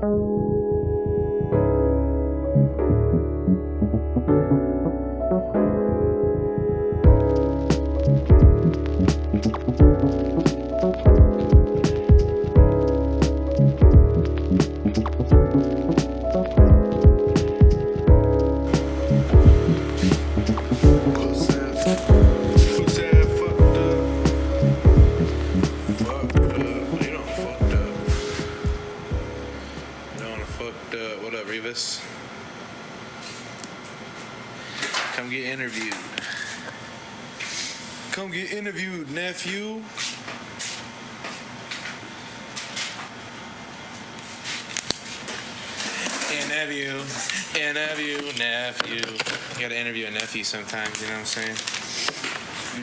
What up, Rivas? Come get interviewed. Come get interviewed, nephew. Nephew. You gotta interview a nephew sometimes, you know what I'm saying?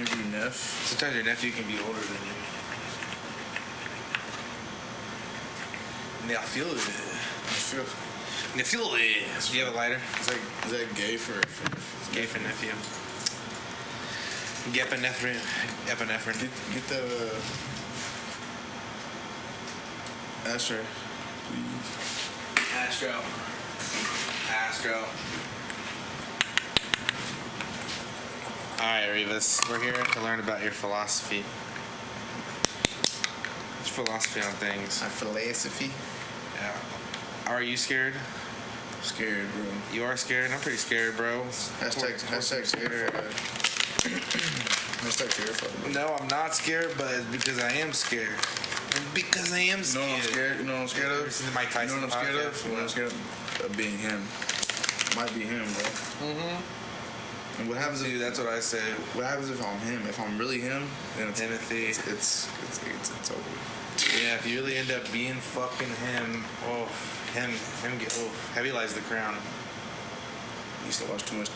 Interview Neff? Sometimes your nephew can be older than you. I feel it. Do you have a lighter? Is that gay for Gay for nephew. Epinephrine. Get the ashtray, please. Astro. Alright, Rivas. We're here to learn about your philosophy. What's your philosophy on things? My philosophy? Yeah. Are you scared? Scared, bro. You are scared? I'm pretty scared, bro. Hashtag scared. Hashtag scared. No, I'm not scared, but it's because I am scared. Because I am scared. You know what I'm scared? You know what I'm scared of? This is Mike Tyson. You know what I'm scared of? You know what I'm scared of being him. Might be him, bro. Mm-hmm. And what happens if that's what I said. What happens if I'm him? If I'm really him, then it's Timothy. It's over. Yeah, if you really end up being fucking him, heavy lies the crown. I used to watch too much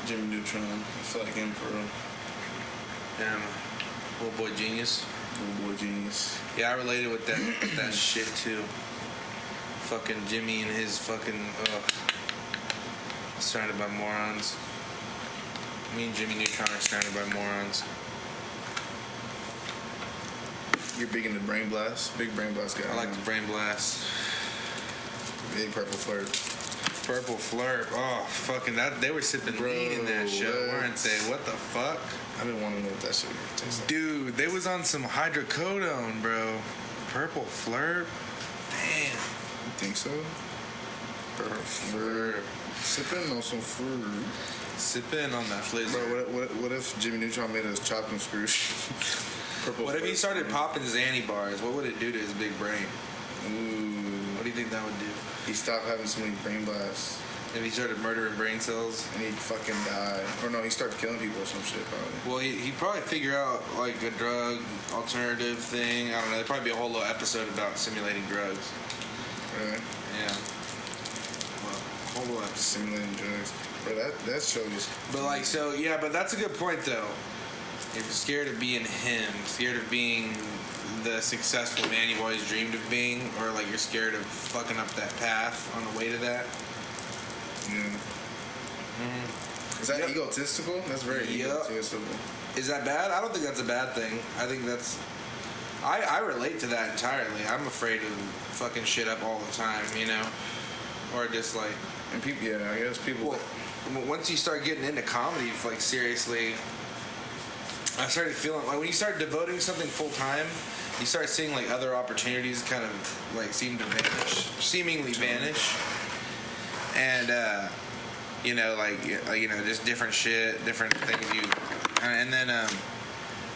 Jimmy Neutron. I feel like him for real. Little boy genius. Yeah, I related with that shit too. Fucking Jimmy and his fucking surrounded by morons. Me and Jimmy Neutron are surrounded by morons. You're big into brain blast. Big brain blast guy. I like the brain blast. Big purple flirt. Purple flirt. Oh, fucking that. They were sipping lean in that show, weren't they? What the fuck? I've been wanting to know what that shit tastes like. Dude, they was on some hydrocodone, bro. Purple flirt. Damn. You think so? Purple flirt. Sipping on some fruit. Sipping on that flizzer. Bro, what if Jimmy Neutron made us chopping screws? What if he started popping Xanny bars? What would it do to his big brain? Ooh. What do you think that would do? He stopped having so many brain blasts. If he started murdering brain cells? And he'd fucking die. Or no, he started killing people or some shit, probably. Well, he'd probably figure out, like, a drug alternative thing. I don't know. There'd probably be a whole little episode about simulating drugs. Really? Yeah. Well, a whole little episode. Simulating drugs. Bro, that show just... But, like, so, yeah, but that's a good point, though. If you're scared of being him, scared of being the successful man you've always dreamed of being, or, like, you're scared of fucking up that path on the way to that. Yeah. Mm-hmm. Is that egotistical? That's very egotistical. Is that bad? I don't think that's a bad thing. I think that's... I relate to that entirely. I'm afraid of fucking shit up all the time, you know? Or just, like... And people, yeah, I guess people... Well, once you start getting into comedy, like, seriously... I started feeling... Like, when you start devoting something full-time, you start seeing, like, other opportunities kind of, like, seemingly vanish. And, you know, like, you know, just different shit, different things and then, I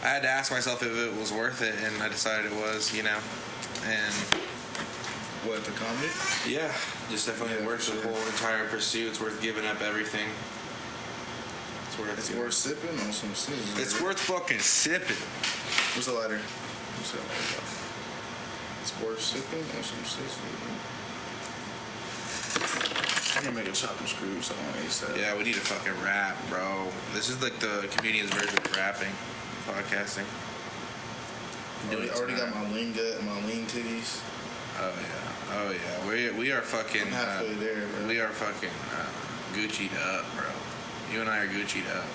had to ask myself if it was worth it, and I decided it was, you know, and... What, the comedy? Yeah, just definitely worth the whole entire pursuit. It's worth giving up everything. It's worth sipping on some scissors. It's worth fucking sipping. What's the lighter? It's worth sipping on some scissors. I'm gonna make a chopping screw song ASAP. Yeah, we need to fucking rap, bro. This is like the comedian's version of rapping, podcasting. I already got my lean gut and my lean titties. Oh yeah. We are fucking. I'm halfway there, bro. We are fucking Gucci'd up, bro. You and I are Gucci'd up.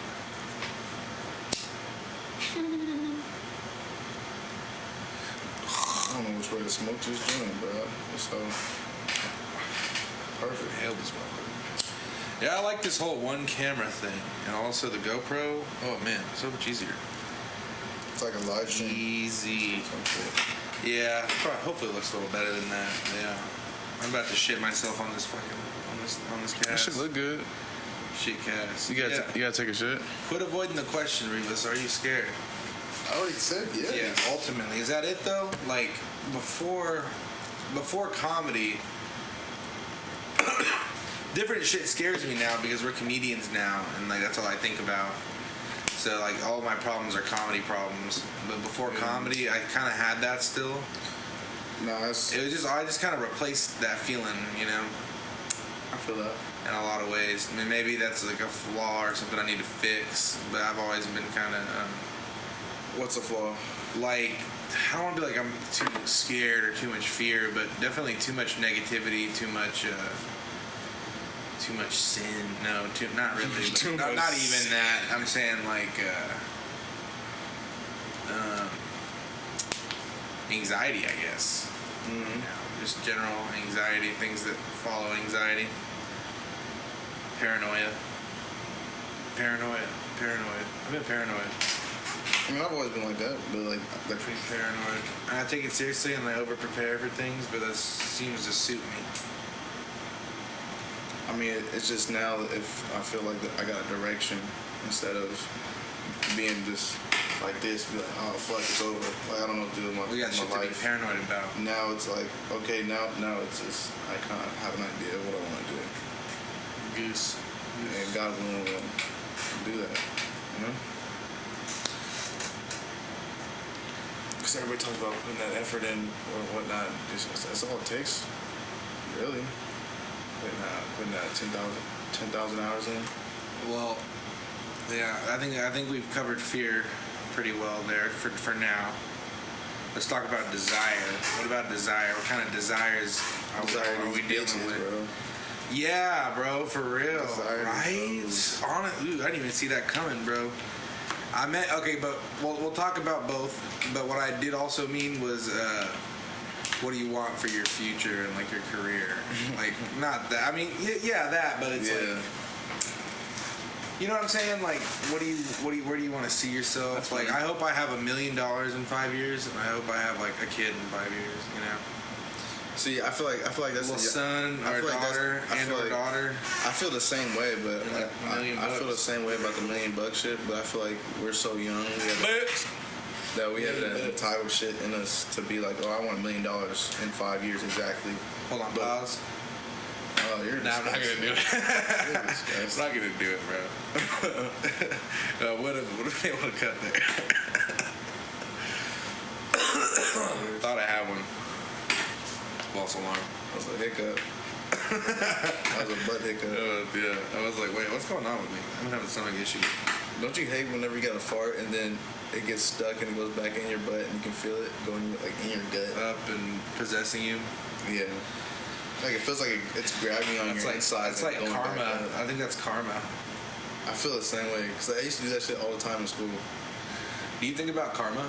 I don't know which way to smoke this joint, bro. So Perfect. Nailed this motherfucker. Yeah, I like this whole one camera thing, and also the GoPro. Oh man, so much easier. It's like a live stream. Easy. Yeah, hopefully it looks a little better than that. Yeah, I'm about to shit myself on this fucking on this cast. That should look good. Shit cast. You gotta take a shit. Quit avoiding the question, Rivas. Are you scared? I already said yeah. Yeah. Ultimately, is that it though? Like before comedy, different shit scares me now because we're comedians now, and like that's all I think about. So like all my problems are comedy problems, but before comedy, I kind of had that still. No, I just kind of replaced that feeling, you know. I feel that. In a lot of ways. I mean, maybe that's like a flaw or something I need to fix, but I've always been kind of. What's a flaw? Like, I don't want to be like I'm too scared or too much fear, but definitely too much negativity, too much sin. No, not really. Not even that. I'm saying like anxiety, I guess. Mm-hmm. You know, just general anxiety, things that follow anxiety. Paranoia. I've been paranoid. I mean, I've always been like that, but like pretty paranoid. And I take it seriously and I over prepare for things, but that seems to suit me. I mean, it's just now if I feel like I got a direction instead of being just like this, be like, oh fuck, it's over. Like I don't know what to do with my life. We got shit to be paranoid about. Now it's like, okay, now it's just I kind of have an idea of what I want to do. Goose. And God willing, will do that. You know? Because everybody talks about putting that effort in or whatnot. That's all it takes, really. Putting that 10,000 hours in. Well, yeah, I think we've covered fear pretty well there for now. Let's talk about desire. What about desire? What kind of desires are we dealing with? Bro. Yeah, bro, for real. Desire, right? Ooh, I didn't even see that coming, bro. I meant, okay, but we'll talk about both. But what I did also mean was, what do you want for your future and like your career? Like, not that. I mean, yeah, that. But it's like, you know what I'm saying? Like, where do you want to see yourself? That's like, funny. I hope I have $1 million in 5 years, and I hope I have like a kid in 5 years. You know. See, I feel like that's a son or daughter and or daughter. I feel the same way, but like I feel the same way about the $1 million shit. But I feel like we're so young. We have that entitled shit in us to be like, oh, I want $1 million in 5 years exactly. Hold on, pause. Oh, you're I'm not gonna do it. I'm not gonna do it, bro. What if they want to cut there? Thought I had one. False alarm. That was a hiccup. That was a butt hiccup. Yeah. I was like, wait, what's going on with me? I'm having stomach issues. Don't you hate whenever you got a fart and then it gets stuck and it goes back in your butt and you can feel it going like in your gut? Up and possessing you? Yeah. Like it feels like it's grabbing on your inside. It's like karma. I think that's karma. I feel the same way because I used to do that shit all the time in school. Do you think about karma?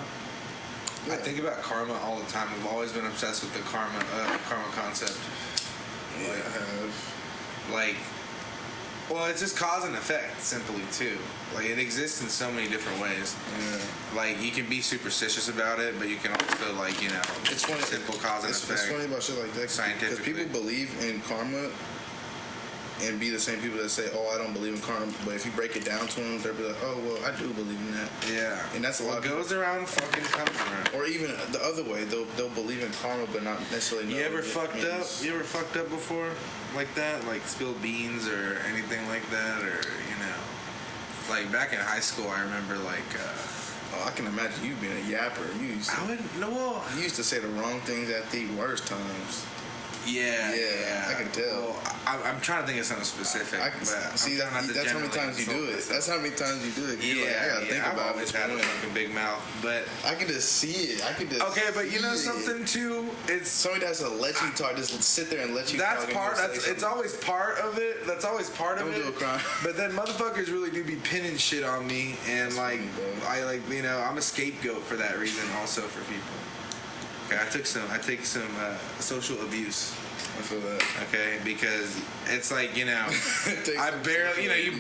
Yeah. I think about karma all the time. I've always been obsessed with the karma concept. Yeah, I have. Like, well, it's just cause and effect, simply too. Like, it exists in so many different ways. Yeah. Like, you can be superstitious about it, but you can also, like, you know, it's funny. simple cause and effect. It's funny about shit like that because people believe in karma and be the same people that say, oh, I don't believe in karma. But if you break it down to them, they'll be like, oh, well, I do believe in that. Yeah. And that's a lot. What goes around fucking comes around. Or even the other way, they'll believe in karma, but not necessarily know. You ever fucked up before? Like that? Like spilled beans or anything like that? Or, you know. Like back in high school, I remember like... I can imagine you being a yapper. You used to say the wrong things at the worst times. Yeah, I can tell. Well, I'm trying to think of something specific. See, that's how many times you do it. That's how many times you do it. I gotta think about it. I've always had a fucking big mouth, but I can just see it. Okay, but you know something too? It's somebody has to let you talk. Just sit there and let you. That's talk. It's always part of it. That's always part of it. Do a crime. But then motherfuckers really do be pinning shit on me, and that's like funny, I'm a scapegoat for that reason, also for people. Okay, I take some social abuse. I feel that. Okay, because it's like, you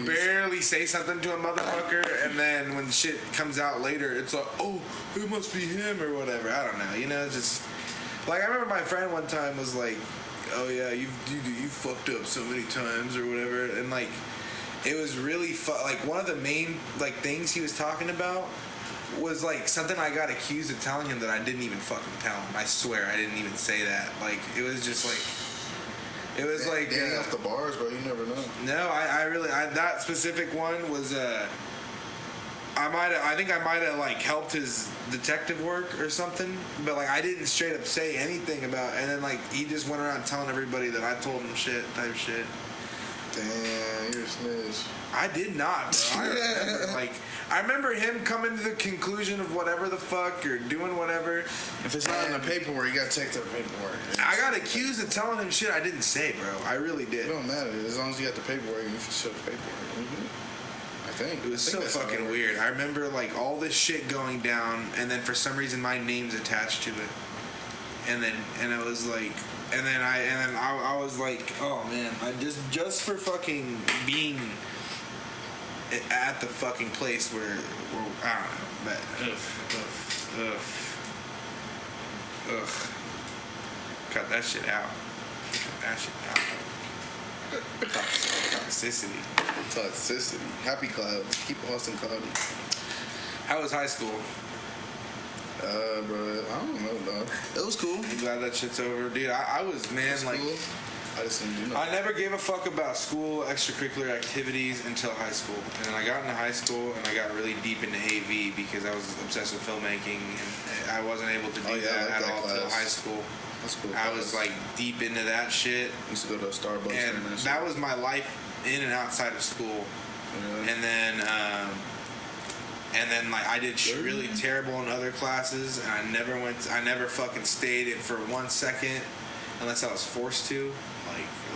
barely say something to a motherfucker, and then when shit comes out later, it's like, oh, it must be him or whatever. I don't know, just like I remember my friend one time was like, oh yeah, you fucked up so many times or whatever, and like it was really like one of the main like things he was talking about was like something I got accused of telling him that I didn't even fucking tell him. I swear I didn't even say that. Like it was just like it was like getting off the bars, bro. You never know. No, I really that specific one was I think I might have like helped his detective work or something, but like I didn't straight up say anything about, and then like he just went around telling everybody that I told him type shit. Damn, you're a snitch. I did not, bro. I remember him coming to the conclusion of whatever the fuck or doing whatever. If it's not in the paperwork, you gotta check the paperwork. I got accused of telling him shit I didn't say, bro. I really did. It don't matter as long as you got the paperwork. You can show the paperwork. Mm-hmm. I think it was so fucking weird. I remember like all this shit going down, and then for some reason my name's attached to it, and it was like. And then I was like, oh man, I just for fucking being at the fucking place where I don't know, but cut that shit out. Toxicity. Happy clouds. Keep Austin cloudy. How was high school? Bro, I don't know, dog. It was cool. I'm glad that shit's over, dude. I was, man, like, cool. I just didn't do nothing. I never gave a fuck about school, extracurricular activities until high school. And then I got into high school and I got really deep into AV because I was obsessed with filmmaking, and I wasn't able to do that at all until high school. That's cool. I was like deep into that shit. Used to go to Starbucks and that was my life in and outside of school. Yeah. And then like I did really terrible in other classes, and I never fucking stayed it for 1 second unless I was forced to.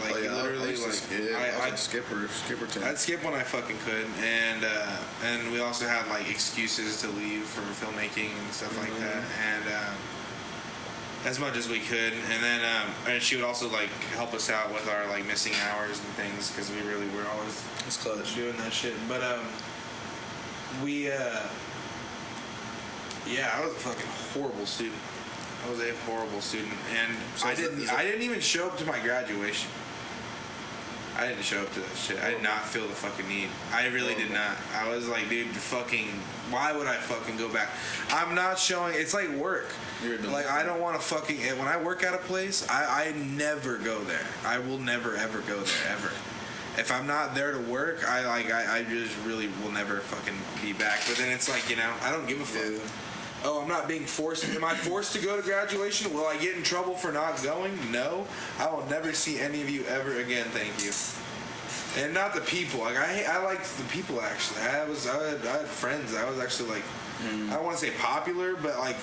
Literally, I'd skipper team. I'd skip when I fucking could, and we also had like excuses to leave for filmmaking and stuff like that, and as much as we could, and then and she would also like help us out with our like missing hours and things because we really were always doing that shit, but I was a fucking horrible student. I was a horrible student, and so I didn't even show up to my graduation. I didn't show up to that shit. I did not feel the fucking need. I really did not. I was like, dude, why would I fucking go back? I'm not showing. It's like work. Like, I don't want to fucking. When I work at a place, I never go there. I will never ever go there ever. If I'm not there to work, I just really will never fucking be back. But then it's like, I don't give a fuck. Yeah. Oh, I'm not being forced. Am I forced to go to graduation? Will I get in trouble for not going? No. I will never see any of you ever again. Thank you. And not the people. Like I liked the people actually. I had friends. I was actually like, I don't want to say popular, but like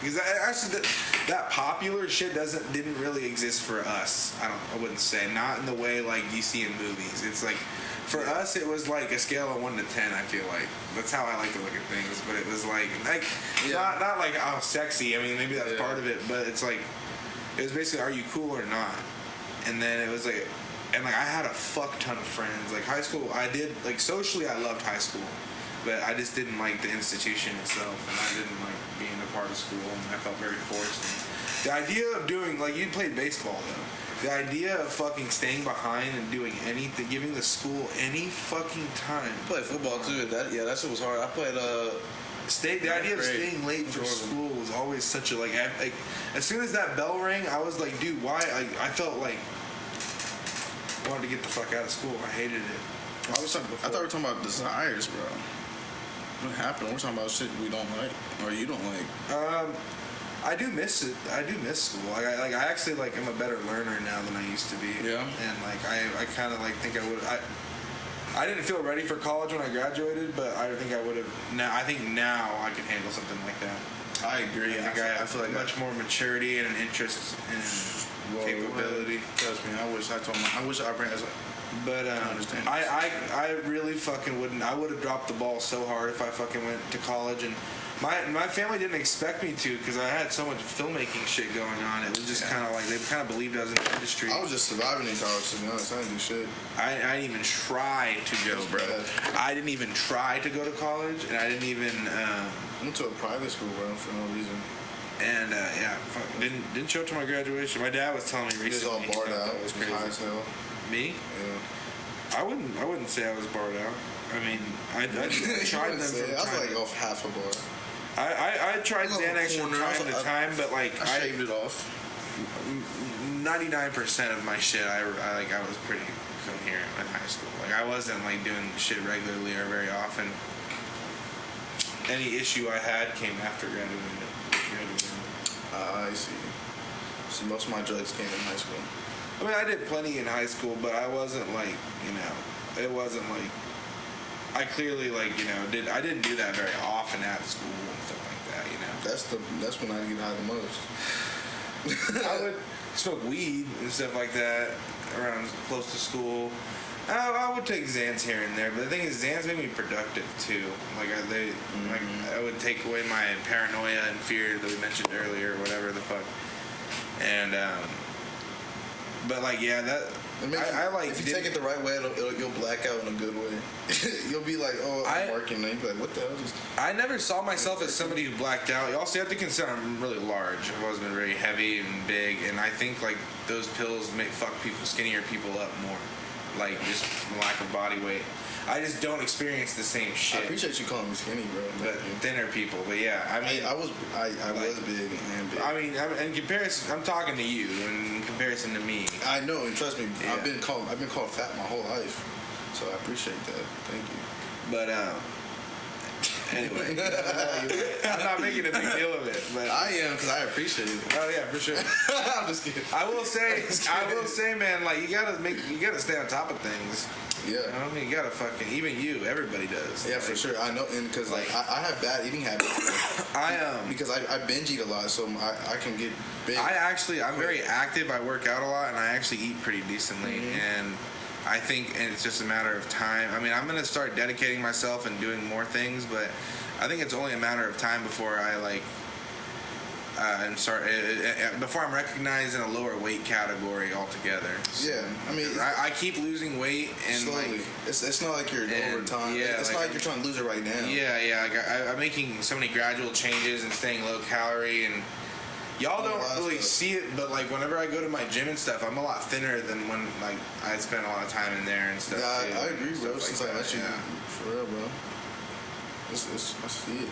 because actually that popular shit didn't really exist for us. I wouldn't say, not in the way like you see in movies. It's like. For us, it was like a scale of 1 to 10. I feel like that's how I like to look at things. But it was like not like sexy. I mean, maybe that's part of it. But it's like it was basically, are you cool or not? And then it was like, and like I had a fuck ton of friends. Like high school, I did like socially, I loved high school, but I just didn't like the institution itself, and I didn't like being a part of school. And I felt very forced. And the idea of doing you played baseball though. The idea of fucking staying behind and doing anything, giving the school any fucking time. I played football too. That shit was hard. I played the idea of staying late for school was always such a like. As soon as that bell rang, I was like, dude, why? I felt like I wanted to get the fuck out of school. I hated it. I thought we were talking about desires, bro. What happened? We're talking about shit we don't like or you don't like. I do miss it. I do miss school. I actually am a better learner now than I used to be. Yeah. And I kind of think I would. I didn't feel ready for college when I graduated, but I think I would have. Now I think now I can handle something like that. I agree. I feel like much more maturity and an interest and capability. Trust me. I wish I But understand. I really fucking wouldn't. I would have dropped the ball so hard if I fucking went to college, and my family didn't expect me to because I had so much filmmaking shit going on. It was just kind of like they kind of believed I was in the industry. I was just surviving in college, to be honest. I didn't do shit. I didn't even try to go, bro. I didn't even try to go to college, and I didn't even. I went to a private school, bro, for no reason. And yeah, didn't show up to my graduation. My dad was telling me recently. He was all barred out. It was crazy. High as hell. Me? Yeah. I wouldn't say I was barred out. I mean, I tried them from I was like off half a bar. I tried Xanax from time to time, but like I shaved it off. 99% of my shit, I was pretty coherent in high school. Like I wasn't like doing shit regularly or very often. Any issue I had came after graduating. I see. So most of my drugs came in high school. I mean, I did plenty in high school, but I wasn't like, it wasn't like, I clearly like, I didn't do that very often at school and stuff like that, That's when I get high the most. I would smoke weed and stuff like that around close to school. I would take Xans here and there, but the thing is, Xans made me productive too. Like I would take away my paranoia and fear that we mentioned earlier, or whatever the fuck. And but like I like. If you take it the right way, you'll black out in a good way. You'll be like, oh, I'm working. And you'll be like, what the hell? I never saw myself as somebody who blacked out. You also have to consider I'm really large. I've always been very heavy and big, and I think like those pills make skinnier people up more. Like just lack of body weight. I just don't experience the same shit. I appreciate you calling me skinny, bro. But thinner people, but yeah, I mean, I was big and big. I mean, in comparison, I'm talking to you in comparison to me. I know, and trust me, yeah. I've been called fat my whole life, so I appreciate that. Thank you. But anyway, I'm not making a big deal of it, but I am because I appreciate it. Oh yeah, for sure. I'm just kidding. I will say, man, like you gotta stay on top of things. Yeah. I mean, you gotta fucking, even you, everybody does. Yeah, like, for sure. I know, and because like I have bad eating habits. Because I binge eat a lot, so I can get big. I'm very active. I work out a lot, and I actually eat pretty decently, and I think it's just a matter of time. I mean, I'm gonna start dedicating myself and doing more things, but I think it's only a matter of time before I like. Before I'm recognized in a lower weight category altogether. Yeah, I mean, I keep losing weight and slowly. Like it's not like you're over time. Yeah, it's not like you're trying to lose it right now. Yeah. Like I'm making so many gradual changes and staying low calorie, and y'all don't really see it, but like whenever I go to my gym and stuff, I'm a lot thinner than when like I spent a lot of time in there and stuff. Yeah, I agree, bro. Since I let you, for real, bro. I see it.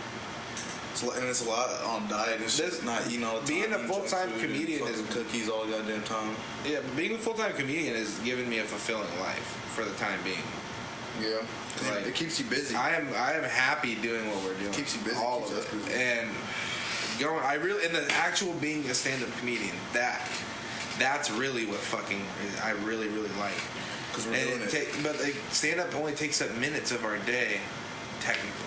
And it's a lot on diet. It's just not eating all the time. Being a full-time comedian is cookies all the goddamn time. Yeah, but being a full-time comedian has given me a fulfilling life for the time being. Yeah, like, it keeps you busy. I am happy doing what we're doing. It keeps you busy. All of it. Busy. And the actual being a stand-up comedian, that's really what I really like. Because we're doing it. But like, stand-up only takes up minutes of our day, technically.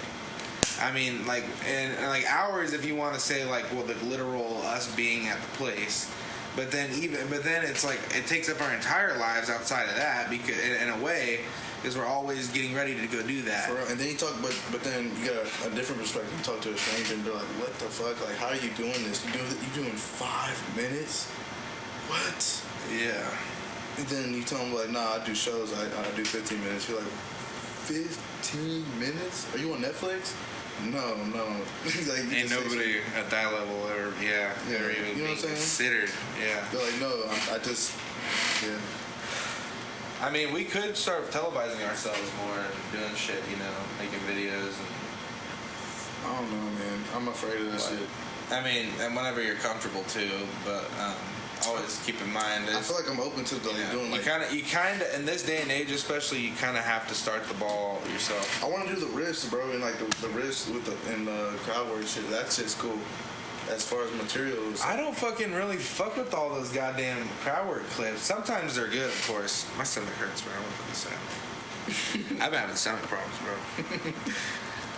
I mean, like, and like hours if you want to say like, well, the literal us being at the place, but then it's like it takes up our entire lives outside of that because in a way, because we're always getting ready to go do that. And then you talk, but then you got a different perspective. You talk to a stranger and they're like, what the fuck? Like, how are you doing this? You doing 5 minutes? What? Yeah. And then you tell them like, nah, I do shows. I do 15 minutes. You're like, 15 minutes? Are you on Netflix? No. Like, ain't nobody at that level ever, ever even you know what I'm saying? Considered, yeah. They're like, no, I just, yeah. I mean, we could start televising ourselves more and doing shit, making videos. I don't know, man. I'm afraid of that shit. I mean, and whenever you're comfortable too, but always keep in mind. I feel like I'm open to doing like. You kind of in this day and age, especially, you kind of have to start the ball yourself. I want to do the riffs, bro, and like the riffs with the crowd work shit. That shit's cool. As far as materials, I don't fucking really fuck with all those goddamn crowd work clips. Sometimes they're good, of course. My stomach hurts, bro. I want to put this out. I've been having stomach problems, bro.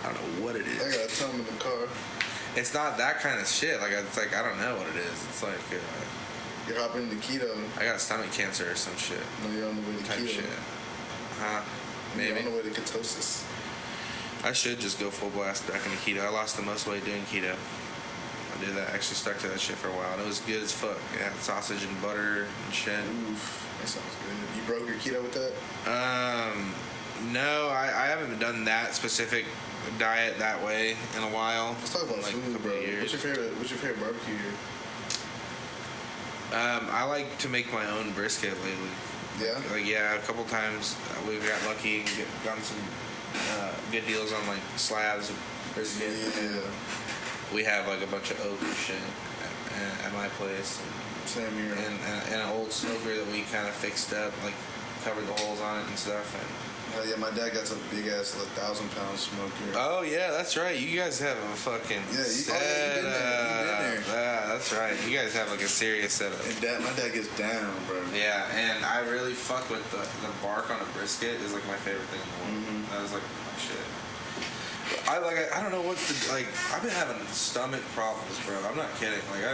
I don't know what it is. I got a tongue in the car. It's not that kind of shit. It's like I don't know what it is. It's like you're hopping into keto. I got stomach cancer or some shit. No, you're on the way to type keto. Shit. Maybe. You're on the way to ketosis. I should just go full blast back into keto. I lost the most weight doing keto. I did that. I actually stuck to that shit for a while. And it was good as fuck. Yeah, sausage and butter and shit. Oof, that sounds good. You broke your keto with that? No, I haven't done that specific diet that way in a while. Let's talk about food, bro. What's your favorite barbecue here? I like to make my own brisket lately. Yeah? Yeah, a couple times we've got lucky and gotten some good deals on like slabs of brisket. Yeah. We have like a bunch of oak and shit at my place. Same here. And an old smoker that we kind of fixed up, like covered the holes on it and stuff. And yeah, my dad got some big ass 1,000-pound smoker. oh yeah, that's right. You guys have a fucking setup. You've been there. Yeah, that's right. You guys have like a serious setup. And my dad gets down, bro. Yeah, and I really fuck with the bark on a brisket is like my favorite thing in the world. Mm-hmm. That was like my shit. I don't know what's the like. I've been having stomach problems, bro. I'm not kidding. Like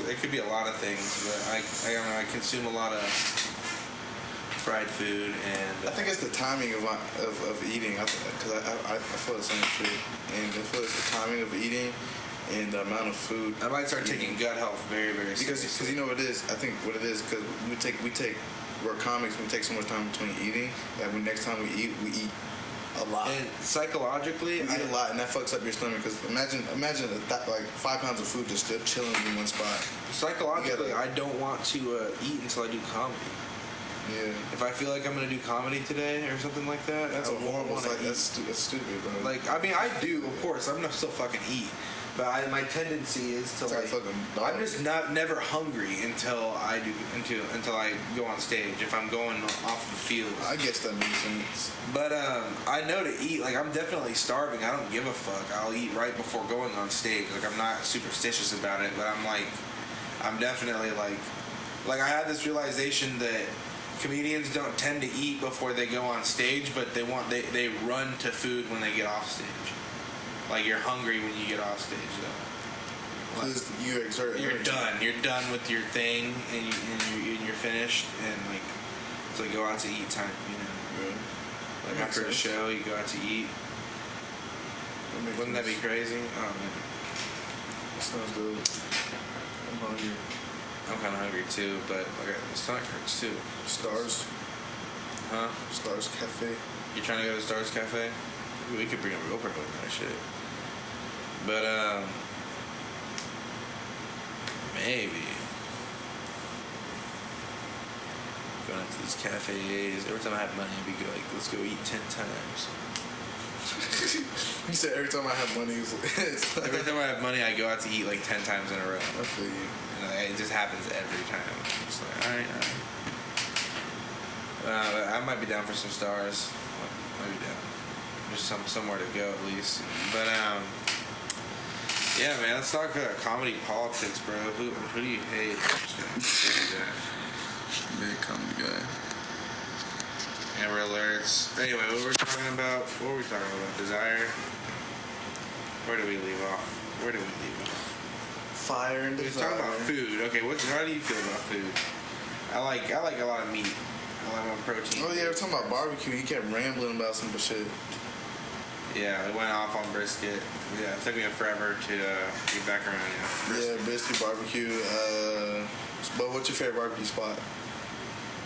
it could be a lot of things, but I don't know. I consume a lot of fried food, and I think it's the timing of eating. Because I feel the same shit, and I feel it's the timing of eating and the amount of food. I might start taking gut health very, very seriously. Because you know what it is. I think what it is because we're comics. We take so much time between eating that when next time we eat a lot. And psychologically, we eat a lot, and that fucks up your stomach. Because imagine like 5 pounds of food just chilling in one spot. Psychologically, I don't want to eat until I do comedy. Yeah. If I feel like I'm gonna do comedy today or something like that, that's a horrible. That's stupid, bro. Like, I mean, I do, of course. I'm gonna still fucking eat, but my tendency is to like. I'm just never hungry until I go on stage. If I'm going off the field, I guess that makes sense. But I know to eat. Like, I'm definitely starving. I don't give a fuck. I'll eat right before going on stage. Like, I'm not superstitious about it, but I'm definitely like I had this realization that comedians don't tend to eat before they go on stage, but they run to food when they get off stage. Like, you're hungry when you get off stage, though. Like, you're done. You're done with your thing, and you're finished, and like it's like go out to eat time, you know. Yeah. Like after a show, you go out to eat. Wouldn't that be crazy? Oh man, that sounds good. I'm hungry. I'm kind of hungry too, but like my stomach hurts too. Stars? Huh? Stars Cafe. You trying to go to Stars Cafe? We could bring a real person with that shit. But maybe going out to these cafes. Every time I have money, I'd be like, let's go eat 10 times. You said every time I have money, every time I have money, I go out to eat like 10 times in a row. I feel you. And it just happens every time. It's like, all right. I might be down for some Stars. Might be down. Just somewhere to go at least. But yeah, man. Let's talk comedy politics, bro. Who do you hate? I'm just gonna big comedy guy. Amber Alerts. Anyway, what were we talking about? Desire. Where do we leave off? Fire and Desire. We're talking about food. Okay, how do you feel about food? I like a lot of meat. I like my protein. Oh yeah, we're talking about barbecue. You kept rambling about some shit. Yeah, it went off on brisket. Yeah, it took me forever to get back around. Yeah, brisket barbecue. But what's your favorite barbecue spot?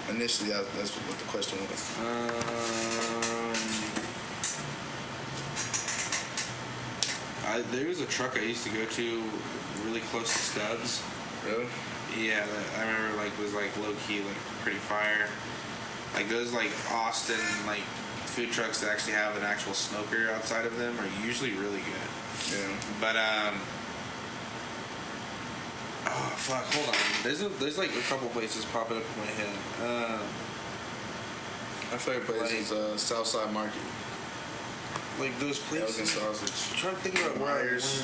Initially, that's what the question was. There was a truck I used to go to really close to Stubbs. Really? Yeah, I remember was low key, pretty fire. Like those Austin food trucks that actually have an actual smoker outside of them are usually really good. Yeah. But oh fuck, hold on. There's a couple places popping up in my head. My favorite place is Southside Market. Like those places. Elgin Sausage. I'm trying to think about Myers.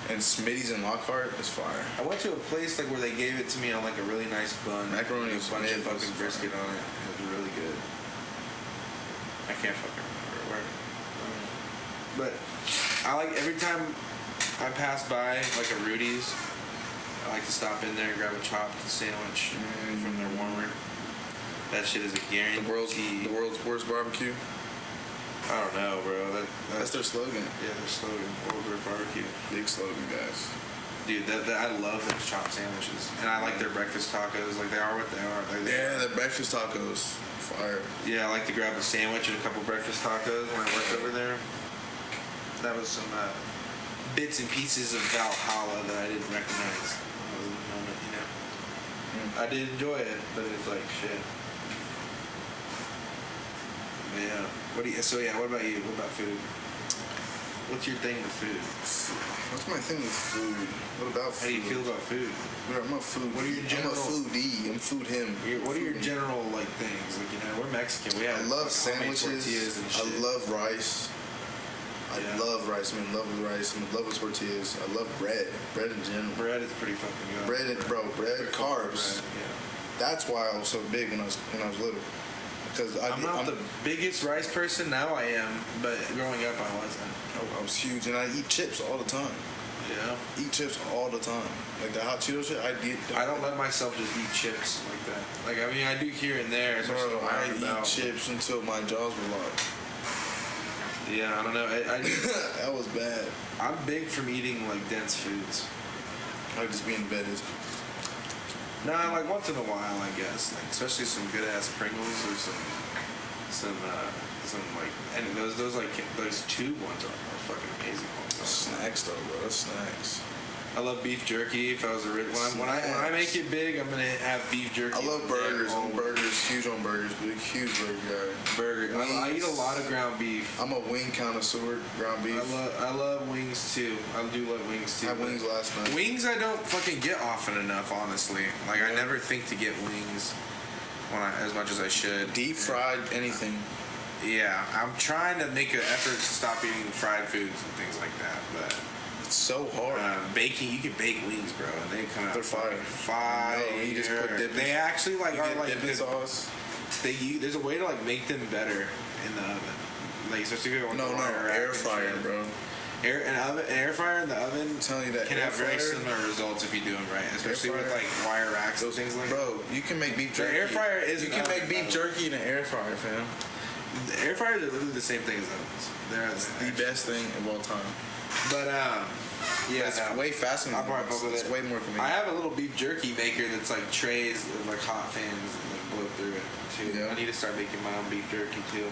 And Smitty's in Lockhart is fire. I went to a place where they gave it to me on a really nice bun. Macaroni with a bunch of fucking brisket on it. It was really good. I can't fucking remember where. But I every time I pass by a Rudy's, I like to stop in there and grab a chopped sandwich from their warmer. That shit is a guarantee. The world's worst barbecue. I don't know, bro. That's their slogan. Yeah, their slogan. World's worst barbecue. Big slogan, guys. Dude, I love those chopped sandwiches, and I like their breakfast tacos. Like, they are what they are. Like, the breakfast tacos, fire. Yeah, I like to grab a sandwich and a couple breakfast tacos when I worked over there. That was some bits and pieces of Valhalla that I didn't recognize. That was in the moment, you know. I did enjoy it, but it's like shit. But yeah. What about you? What about food? What's your thing with food? What's my thing with food? What about food? How do you feel about food? I'm a food. What are your general? I'm a foodie. I'm food him. What are your general like things? Like, you know, we're Mexican. I love sandwiches. And shit. I love rice. I love rice. I'm in love with rice. I'm in love with tortillas. I love bread. Bread in general. Bread is pretty fucking good. Bread, carbs. Bread, yeah. That's why I was so big when I was little. Because I'm not the biggest rice person now. I am, but growing up I wasn't. I was huge, and I eat chips all the time. Yeah. Eat chips all the time. Like the hot Cheeto shit, I don't let myself just eat chips like that. Like, I mean, I do here and there. Bro, I eat chips until my jaws were locked. Yeah, I don't know. That was bad. I'm big from eating like dense foods. I just be in bed. Nah, like once in a while, I guess. Like, especially some good ass Pringles or some like, and those tube ones are fucking amazing. Snacks though, bro. That's snacks. I love beef jerky. If I was when I make it big, I'm gonna have beef jerky. I love burgers. I'm huge on burgers. Big, huge burger guy. Burger. I eat a lot of ground beef. I'm a wing connoisseur. Ground beef. I love wings too. I do love wings too. I had wings last night. Wings I don't fucking get often enough, honestly. Like, I never think to get wings as much as I should. Deep fried anything. Yeah, I'm trying to make an effort to stop eating fried foods and things like that, but it's so hard. Baking, you can bake wings, bro, and they come out. They're fire. No, you just put dipping. They actually dipping sauce. There's a way to like make them better in the oven, like especially if you air fryer, bro. Air fryer in the oven. I'm telling you that can have very similar results if you do them right, especially with like wire racks and things like that. Bro, you can make beef jerky. The air fryer is. You can make beef jerky in an air fryer, fam. The air fryers are literally the same thing as ovens. They're the best thing of all time. But yeah, it's way faster. I'll probably fuck with it. It's way more convenient. I have a little beef jerky maker that's like trays with like hot fans and like blow through it too. Yeah. I need to start making my own beef jerky too.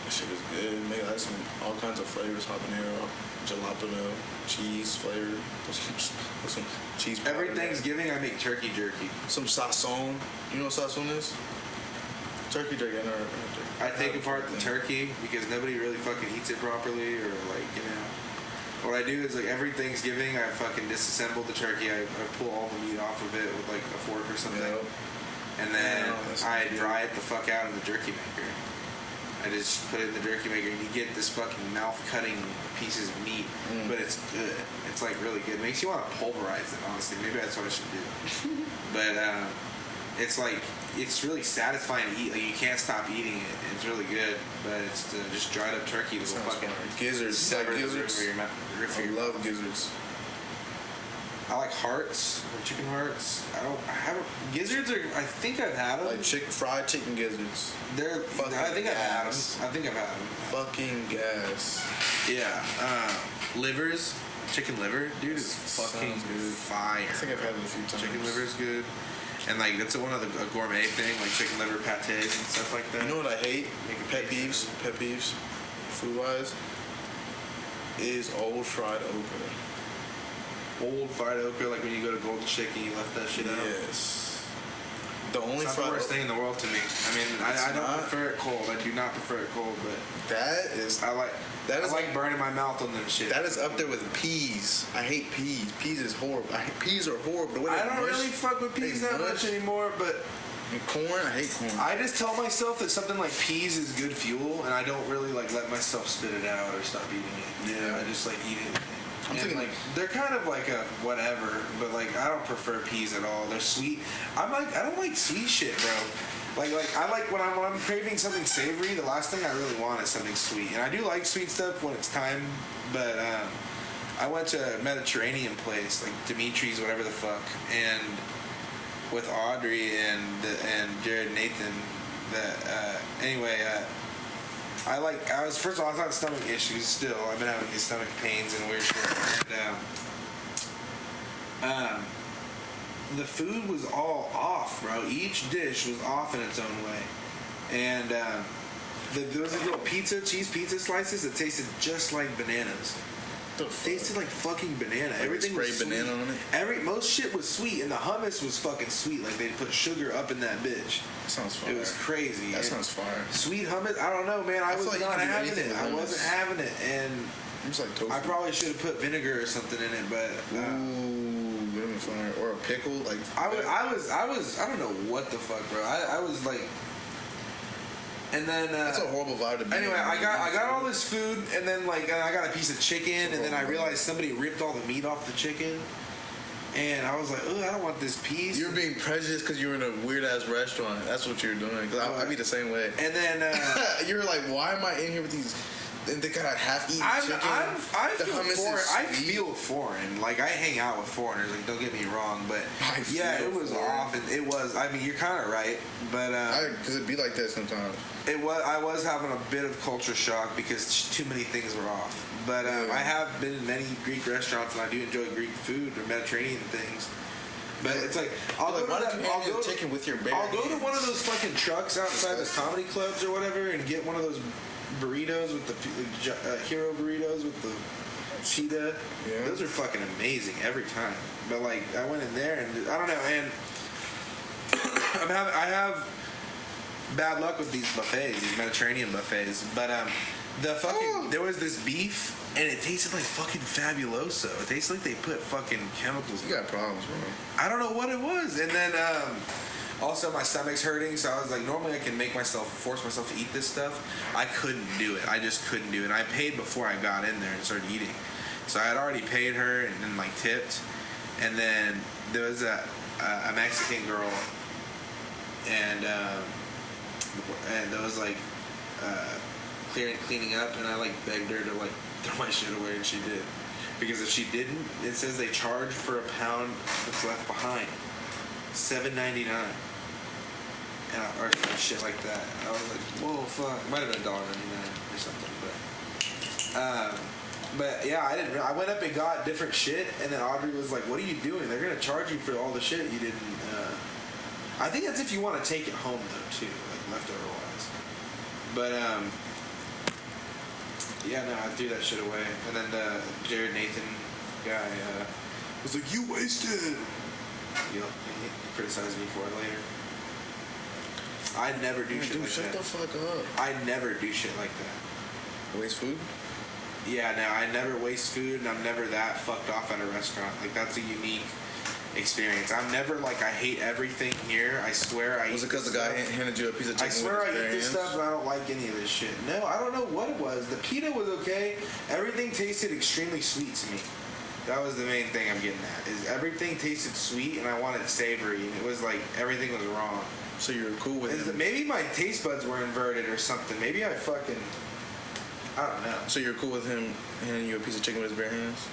That shit is good. Make like all kinds of flavors: habanero, jalapeno, cheese flavor, some cheese. Every Thanksgiving I make turkey jerky. Some sazon. You know what sazon is? Turkey jerky. I take apart the turkey because nobody really fucking eats it properly, or like, you know. What I do is like every Thanksgiving I fucking disassemble the turkey. I pull all the meat off of it with like a fork or something, and then I dry it the fuck out in the jerky maker. I just put it in the jerky maker, and you get this fucking mouth-cutting pieces of meat, but it's good. It's like really good. It makes you want to pulverize it. Honestly, maybe that's what I should do. But it's like, it's really satisfying to eat. Like, you can't stop eating it. It's really good, but it's just dried up turkey with fucking gizzards. Gizzards. I love gizzards. I like hearts, or chicken hearts. I haven't. Gizzards are. I think I've had them. Like fried chicken gizzards. They're. I think I've had them. Fucking gas. Yeah. Livers. Chicken liver, dude, is fucking fire. I think I've had it a few times. Chicken liver is good. And like that's one of the gourmet thing, like chicken liver pâtés and stuff like that. You know what I hate? Pet peeves, food wise, is old fried okra. Old fried okra, like when you go to Golden Chicken, you left that shit out. Yes. The only it's not the worst thing in the world to me. I mean, I don't prefer it cold. I do not prefer it cold, but that is. I like burning my mouth on them shit. That is up there with peas. I hate peas. Peas is horrible. Peas are horrible. I don't really fuck with peas that much anymore, but. And corn, I hate corn. I just tell myself that something like peas is good fuel, and I don't really like let myself spit it out or stop eating it. Yeah. I just like eat it. I'm thinking like they're kind of like a whatever, but like I don't prefer peas at all. They're sweet. I don't like sweet shit, bro. Like I like when I'm craving something savory. The last thing I really want is something sweet, and I do like sweet stuff when it's time. But I went to a Mediterranean place like Dimitri's, whatever the fuck, and with Audrey and Jared and Nathan that I was first of all I was having stomach issues still. I've been having these stomach pains and weird shit. And the food was all off, bro. Each dish was off in its own way. And there was these little cheese pizza slices that tasted just like bananas. Tasted like fucking banana. Like everything was sweet. Banana on it. Most shit was sweet, and the hummus was fucking sweet. Like they put sugar up in that bitch. That sounds fire. It was crazy. That sounds fire. Sweet hummus. I don't know, man. I was not having it. I wasn't having it, and like I probably should have put vinegar or something in it, but. Ooh, fire. Or a pickle, like. I don't know what the fuck, bro. I was like. And then that's a horrible vibe to be. Anyway, I got all this food, and then I got a piece of chicken, and then I realized somebody ripped all the meat off the chicken, and I was like, "Oh, I don't want this piece." You're being prejudiced because you were in a weird ass restaurant. That's what you're doing. Because I'd be the same way. And then you're like, "Why am I in here with these?" And they got half-eaten chicken. I feel foreign. Like I hang out with foreigners. Like don't get me wrong, but yeah, it was off. And it was. I mean, you're kind of right, but because it'd be like that sometimes. It was. I was having a bit of culture shock because too many things were off. But I have been in many Greek restaurants, and I do enjoy Greek food or Mediterranean things. But it's like I'll go to one of those fucking trucks outside the comedy clubs or whatever, and get one of those burritos with the hero burritos with the cheetah. Yeah. Those are fucking amazing every time. But like I went in there and I don't know, and I have bad luck with these buffets, these Mediterranean buffets. But there was this beef and it tasted like fucking Fabuloso. It tasted like they put fucking chemicals in it. You got problems, bro. I don't know what it was. And then also my stomach's hurting, so I was like, normally I can force myself to eat this stuff. I couldn't do it. I just couldn't do it. And I paid before I got in there and started eating. So I had already paid her and then like tipped. And then there was a Mexican girl, and there was like cleaning up, and I like begged her to like throw my shit away, and she did. Because if she didn't, it says they charge for a pound that's left behind. $7.99. Or shit like that. I was like, whoa, fuck. It might have been $1.99 or something, but yeah, I went up and got different shit, and then Audrey was like, what are you doing? They're gonna charge you for all the shit you didn't. I think that's if you want to take it home though too, like leftover wise. But yeah, no, I threw that shit away, and then the Jared Nathan guy was like, you wasted. He criticized me for it later. I never do shit like that. Shut the fuck up. I never do shit like that. Waste food? Yeah, no, I never waste food, and I'm never that fucked off at a restaurant. Like, that's a unique experience. I'm never like, I hate everything here. I swear I eat. Was it because the guy handed you a piece of chicken? I swear I eat this stuff, and I don't like any of this shit. No, I don't know what it was. The pita was okay. Everything tasted extremely sweet to me. That was the main thing I'm getting at. Is everything tasted sweet, and I wanted savory, and it was like everything was wrong. So you're cool with it? Maybe my taste buds were inverted or something. Maybe I don't know. So you're cool with him handing you a piece of chicken with his bare hands?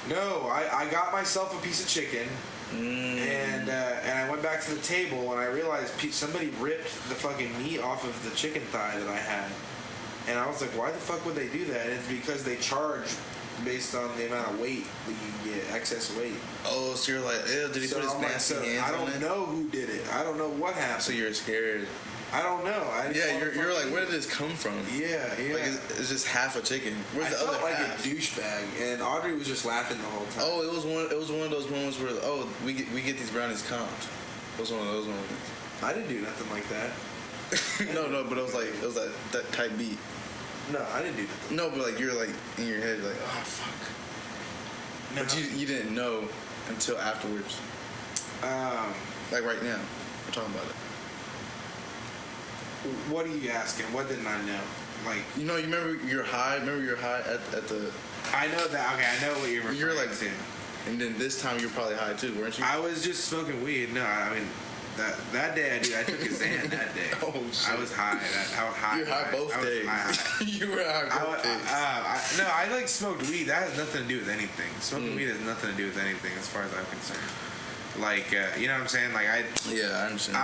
No, I got myself a piece of chicken, and I went back to the table, and I realized somebody ripped the fucking meat off of the chicken thigh that I had. And I was like, why the fuck would they do that? And it's because they charge based on the amount of weight that you get, excess weight. Oh, so you're like, ew, did he put his nasty hands on it? I don't know who did it. I don't know what happened. So you're scared. I don't know. You're like, where did this come from? Yeah. Like, it's just half a chicken. Where's the other half? I felt like a douchebag, and Audrey was just laughing the whole time. Oh, it was one of those moments where, we get these brownies comped. It was one of those moments. I didn't do nothing like that. No, but it was like that type beat. No, I didn't do that. No, but like you're like in your head like, oh fuck. No. But you didn't know until afterwards. Like right now, we're talking about it. What are you asking? What didn't I know? Like you remember you're high. Remember you're high at the. I know that. Okay, I know what you're referring to. And then this time you're probably high too, weren't you? I was just smoking weed. No, I mean. That day I took a Xan that day. Oh shit! I was high. I was high. You're high both days. You were high both days. No, I like smoked weed. That has nothing to do with anything. Smoking weed has nothing to do with anything as far as I'm concerned. Like, you know what I'm saying? Like, Yeah, I understand.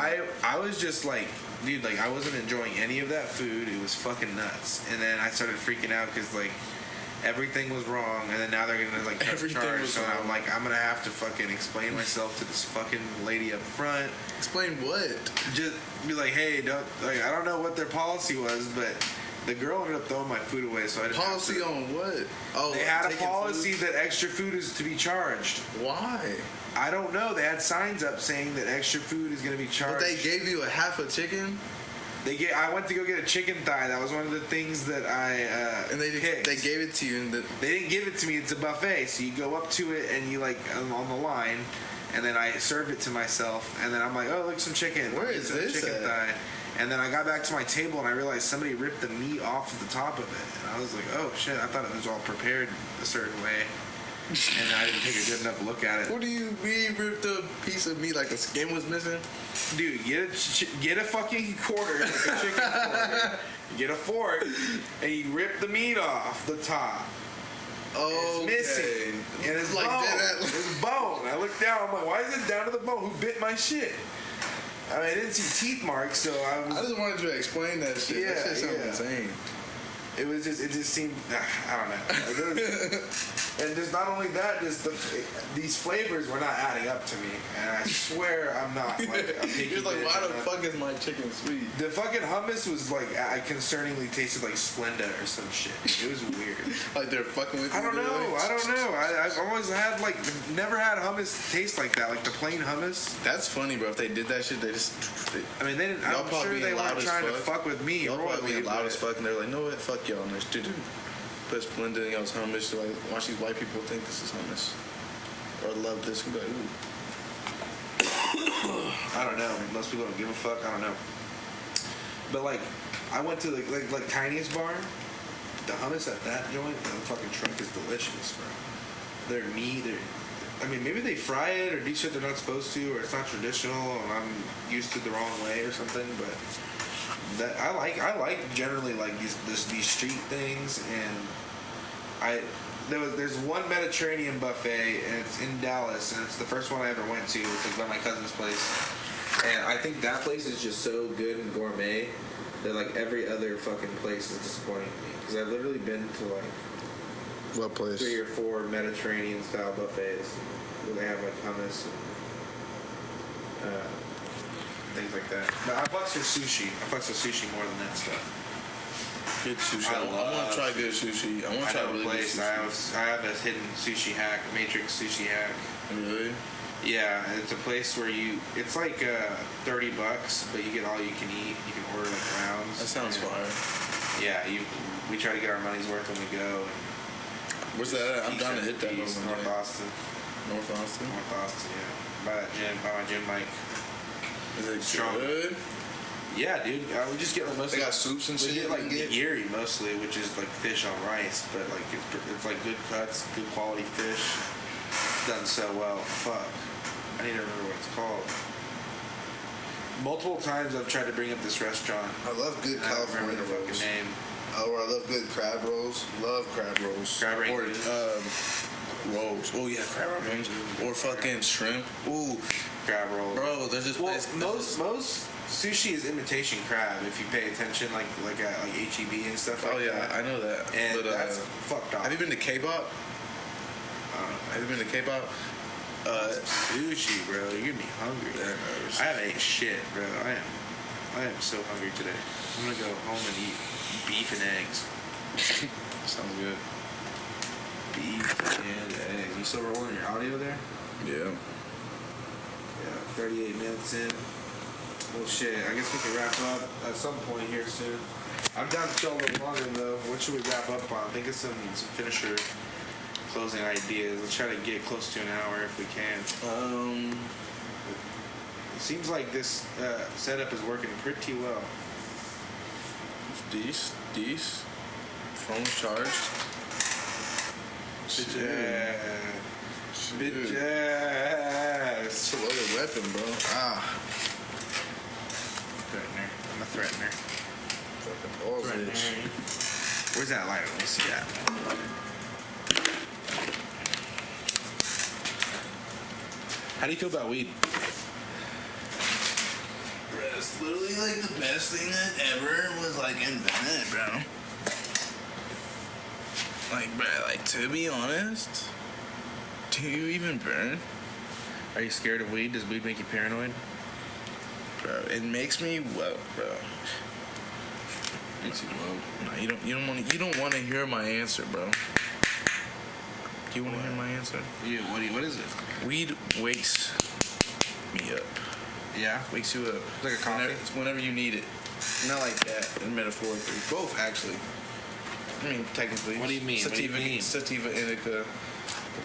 I was just like, dude, like, I wasn't enjoying any of that food. It was fucking nuts. And then I started freaking out because, like, everything was wrong. And then now they're going to, like, press charge. So I'm like, I'm going to have to fucking explain myself to this fucking lady up front. Explain what? Just be like, hey, I don't know what their policy was, but the girl ended up throwing my food away. So I didn't Policy on what? Oh, they had a policy that extra food is to be charged. Why? I don't know. They had signs up saying that extra food is going to be charged. But they gave you a half a chicken? I went to go get a chicken thigh. That was one of the things that I and they gave it to you. And they didn't give it to me. It's a buffet. So you go up to it and you, like, on the line. And then I serve it to myself. And then I'm like, oh, look, some chicken. Where is this chicken thigh. And then I got back to my table and I realized somebody ripped the meat off of the top of it. And I was like, oh, shit. I thought it was all prepared a certain way. And I didn't take a good enough look at it. What do you mean ripped a piece of meat like the skin was missing? Dude, get a fucking quarter, like a chicken quarter. You get a fork, and you rip the meat off the top. Oh, it's missing. And it's like bone. It's bone. I looked down. I'm like, why is it down to the bone? Who bit my shit? I mean, I didn't see teeth marks, so I just wanted you to explain that shit. Yeah, that shit sounds insane. It just seemed, I don't know. And just not only that, just these flavors were not adding up to me. And I swear I'm not like a picky You're like, bitch. why the fuck is my chicken sweet? The fucking hummus was like, I concerningly tasted like Splenda or some shit. It was weird. Like they're fucking with you? I don't know. I've always had never had hummus taste like that, like the plain hummus. That's funny, bro. If they did that shit, they I mean, they didn't. I'm sure they weren't trying to fuck with me. Y'all probably being loud as fuck, and they're like, no, what? Fuck y'all, and they're put Splenda in y'all's hummus. So like, watch these white people think this is hummus or love this. Be like, ooh. I don't know. Most people don't give a fuck. I don't know. But like, I went to like Tiniest Bar. The hummus at that joint, the fucking trunk is delicious, bro. Their meat, I mean, maybe they fry it or do shit they're not supposed to, or it's not traditional, and I'm used to it the wrong way or something. But that I like generally like these street things, and there's one Mediterranean buffet, and it's in Dallas, and it's the first one I ever went to. It's like by my cousin's place, and I think that place is just so good and gourmet that like every other fucking place is disappointing me, because I've literally been to like what place? 3 or 4 Mediterranean style buffets where they have like hummus and things like that. But I fucks with sushi. I fucks with sushi more than that stuff. Good sushi. I want to try good sushi. I want to try really good sushi. I have a hidden sushi hack, Matrix sushi hack. Really? Yeah, it's a place where it's like $30, but you get all you can eat. You can order like rounds. That sounds fire. Yeah, we try to get our money's worth when we go. And where's that at? I'm down to hit that. North Austin. North Austin? North Austin, yeah. By my gym mic. Is it strong? Good? Yeah, dude. We just get like mostly. They got soups and shit. We get like nigiri mostly, which is like fish on rice, but like it's like good cuts, good quality fish, done so well. Fuck, I need to remember what it's called. Multiple times I've tried to bring up this restaurant. I love good California rolls. Fucking name. Oh, I love good crab rolls. Love crab rolls. Crab or rings. Rolls. Oh yeah, crab rings. Or fucking shrimp. Ooh, crab rolls. Bro, there's this place. Most sushi is imitation crab if you pay attention, like at like HEB and stuff like that. Oh yeah, I know that. And but, that's fucked up. Have you been to K-pop? Have you been to K-pop? Sushi, bro. You're gonna be hungry. I haven't ate shit, bro. I am so hungry today. I'm gonna go home and eat beef and eggs. Sounds good. Beef and eggs. You still rolling your audio there? Yeah. Yeah. 38 minutes in. Well, shit. I guess we can wrap up at some point here soon. I'm down to chill a little longer though. What should we wrap up on? Think of some finisher closing ideas. Let's try to get close to an hour if we can. It seems like this setup is working pretty well. These phone's charged. Bitch ass. It's a loaded weapon, bro. Threatener. I'm a threatener. Fucking balls itch. Where's that lighter? Let me see that. How do you feel about weed? Bro, it's literally like the best thing that ever was like invented, bro. Like, bro, like to be honest, do you even burn? Are you scared of weed? Does weed make you paranoid? Bro, it makes me well, bro. Makes you low. No, you don't want to hear my answer, bro. Do you want to hear my answer? Yeah. What is it? Weed wakes me up. Yeah. Wakes you up. It's like a coffee. Whenever you need it. Not like that, metaphorically. Both, actually. I mean, technically. What do you mean? Sativa indica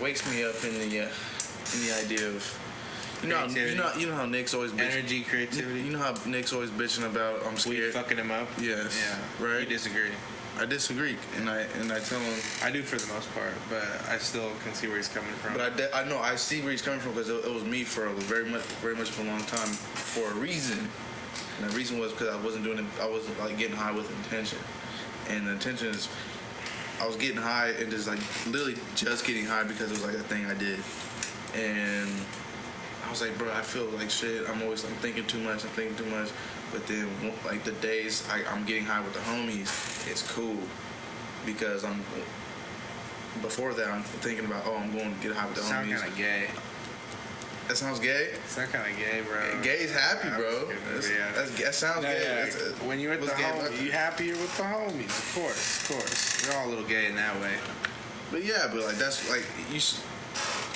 wakes me up in the idea of you know how Nick's always bitching. Energy, creativity. You know how Nick's always bitching about I'm scared. Weed fucking him up. Yes. Yeah. Right. You disagree. I disagree, and I tell him. I do for the most part, but I still can see where he's coming from. But I know I see where he's coming from because it was me for very much for a long time for a reason, and the reason was because I wasn't doing it. I wasn't like getting high with intention, and the intention is I was getting high and just like literally just getting high because it was like a thing I did, and I was like, bro, I feel like shit. I'm thinking too much. But then, like the days I'm getting high with the homies, it's cool because before that I'm thinking about I'm going to get high with the homies. Sound kind of gay. That sounds gay. Sound kind of gay, bro. Gay's happy, bro. That sounds gay. Yeah. When you're with the homies, you happier with the homies, of course. We're all a little gay in that way. But yeah, but like that's like you.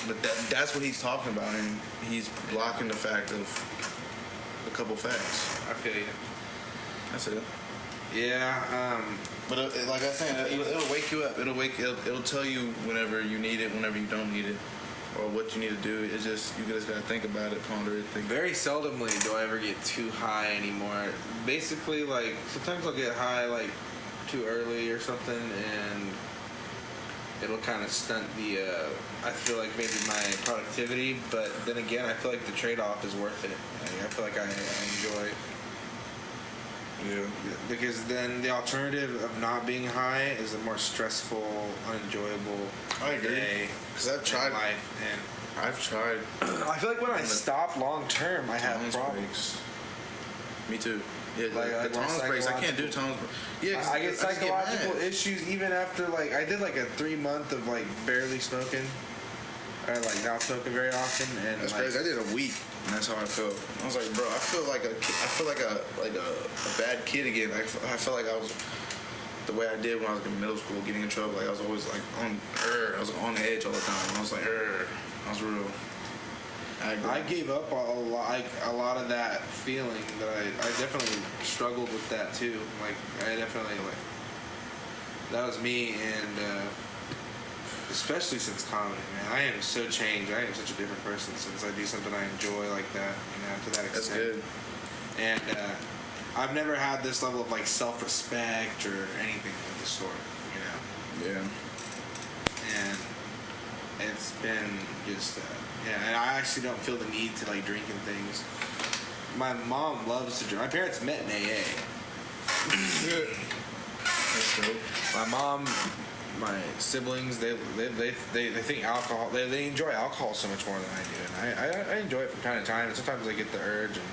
But that's what he's talking about, and he's blocking the fact of a couple facts. I feel you. That's it. Yeah. But like I said, it'll wake you up. It'll tell you whenever you need it, whenever you don't need it, or what you need to do. It's just you just gotta think about it, ponder it, think. Very seldomly do I ever get too high anymore. Basically, like sometimes I'll get high like too early or something, and it'll kind of stunt the. I feel like maybe my productivity, but then again, I feel like the trade-off is worth it. I feel like I enjoy. Yeah. Because then the alternative of not being high is a more stressful, unenjoyable day. Because I've tried life, and I've tried. I feel like when I stop long term, I have problems. Me too. Yeah, like the tolerance breaks. I can't do tolerance. Yeah, I get psychological issues even after like I did like a 3 month of like barely smoking, or like not smoking very often, and that's like, crazy. I did a week, and that's how I felt. I was like, bro, I feel like a bad kid again. I felt like I was the way I did when I was in middle school, getting in trouble. Like I was always like I was on the edge all the time. I was like, I was real. I gave up a lot of that feeling that I definitely struggled with that too. Like I definitely that was me, and especially since comedy, man. I am so changed. I am such a different person since I do something I enjoy like that, to that extent. That's good. And I've never had this level of like self-respect or anything of the sort, Yeah. And it's been just. And I actually don't feel the need to like drink and things. My mom loves to drink. My parents met in AA. That's dope. My mom, my siblings, they think alcohol. They enjoy alcohol so much more than I do, and I enjoy it from time to time. And sometimes I get the urge, and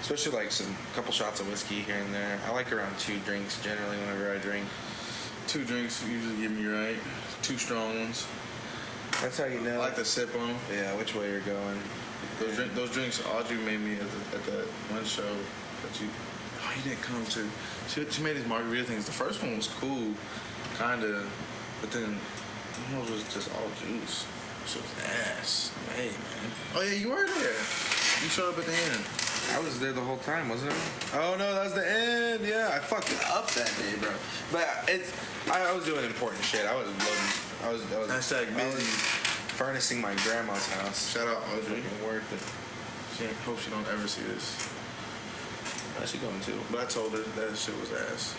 especially like some couple shots of whiskey here and there. I like around 2 drinks generally whenever I drink. 2 drinks usually get me right. 2 strong ones. That's how you know. I like to sip on. Yeah, which way you're going. Those drinks Audrey made me at that one show that you didn't come to. She made these margarita things. The first one was cool, kinda, but then one was just all juice. She was ass. Hey man. Oh yeah, you were there. You showed up at the end. I was there the whole time, wasn't I? Oh no, that was the end. Yeah, I fucked it up that day, bro. But I was doing important shit. I was loading. I was busy furnishing my grandma's house. Shout out Audrey. Fucking worth it. Hope she don't ever see this. She going to. But I told her that shit was ass.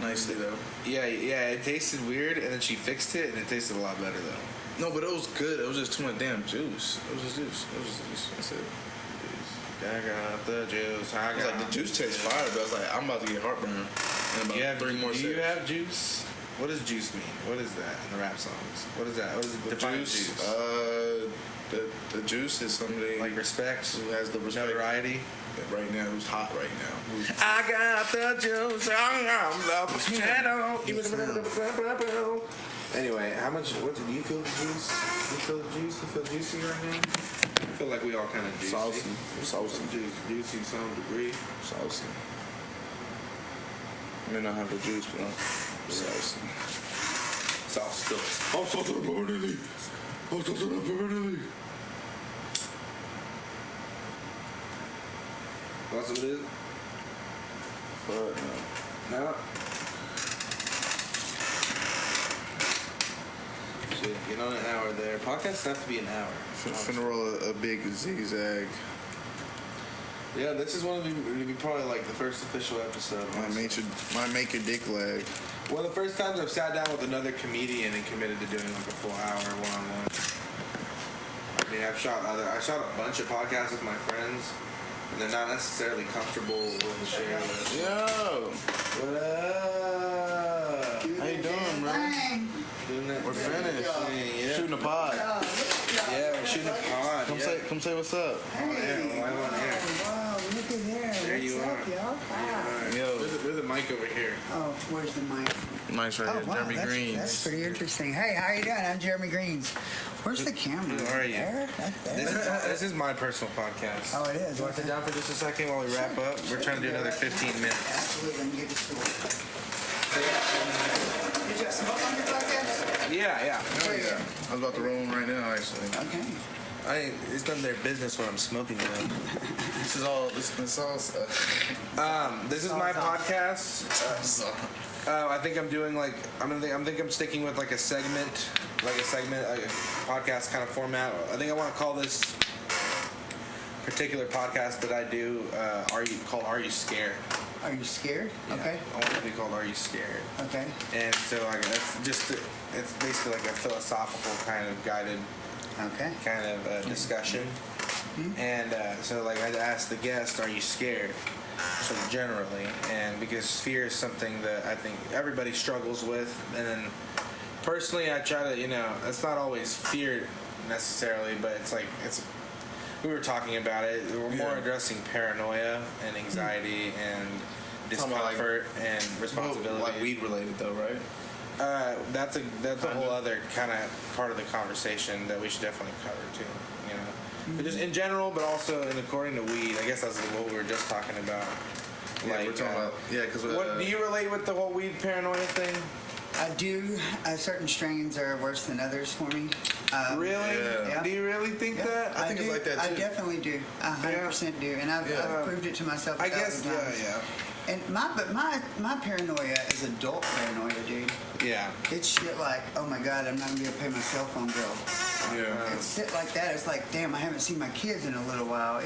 Nicely though. Yeah. It tasted weird, and then she fixed it, and it tasted a lot better though. No, but it was good. It was just too much damn juice. It was just juice. That's it. I got the juice. I was like, the juice tastes fire, but I was like, I'm about to get heartburn in about 3 more seconds. Do you have juice? What does juice mean? What is that in the rap songs? What is that? What is it? The Define juice. The juice is somebody like respect, who has the respect notoriety. Right now, who's hot right now. I got the juice. Anyway, how much? What do you feel the juice? You feel the juice? You feel juicy right now? I feel like we all kind of juicy. Saucy. Juicy to some degree. Saucy. I may not have the juice, but I'm saucy. Sauce still. I'm saucy to permanently. I'm saucy to permanently. What's it is? But No. Shit, get on an hour there. Podcasts have to be an hour. finna roll a big zigzag. Yeah, this is one of the probably like the first official episode. My make your dick lag. One of the first times I've sat down with another comedian and committed to doing like a full hour one-on-one. I mean, I shot a bunch of podcasts with my friends, and they're not necessarily comfortable with sharing this. Yo, What up? how you doing, bro? Doing that We're thing. finished. Yeah. Shooting a pod. Yeah, we're shooting a pod. Come say what's up. Oh, yeah, live on air. Wow, look at there. There What's you up, are. y'all? Wow. Yo, There's the mic over here. Oh, where's the mic? nice right Oh, here, wow, Geremy Greens. That's pretty interesting. Hey, how you doing? I'm Jeremy Greens. Where's the camera? Who are you? There? Right there? This is my personal podcast. Oh, it is. You want to sit down for just a second while we wrap up? We're trying to do another 15 minutes. Absolutely. Let me get this to work. You got smoke on your podcast? Yeah. Oh, yeah. I was about to roll one right now, actually. Okay. It's none of their business when I'm smoking them. This is all. This This is my podcast. I think I'm doing like I'm sticking with like a segment, like a podcast kind of format. I think I want to call this particular podcast that I do Are You Scared? Are you scared? Yeah. Okay. I want it to be called Are You Scared? Okay. And so it's basically like a philosophical kind of guided Okay. kind of discussion. Mm-hmm. And so like I'd ask the guest, are you scared? So generally, and because fear is something that I think everybody struggles with, and then personally I try to, it's not always fear necessarily, but we were talking about it, we're more addressing paranoia and anxiety and discomfort and responsibility. like weed related though, right? That's a whole other kind of part of the conversation that we should definitely cover too. But just in general, but also according to weed. I guess that's what we were just talking about. Yeah, we're talking about because. What do you relate with the whole weed paranoia thing? I do. Certain strains are worse than others for me. Really? Yeah. Do you really think that? I think it's like that, too. I definitely do. 100% do, and I've proved it to myself. I guess. 1,000 times. Yeah. And my paranoia is adult paranoia, dude. Yeah. It's shit like, oh my god, I'm not gonna be able to pay my cell phone bill. Yeah. It's shit like that. It's like, damn, I haven't seen my kids in a little while.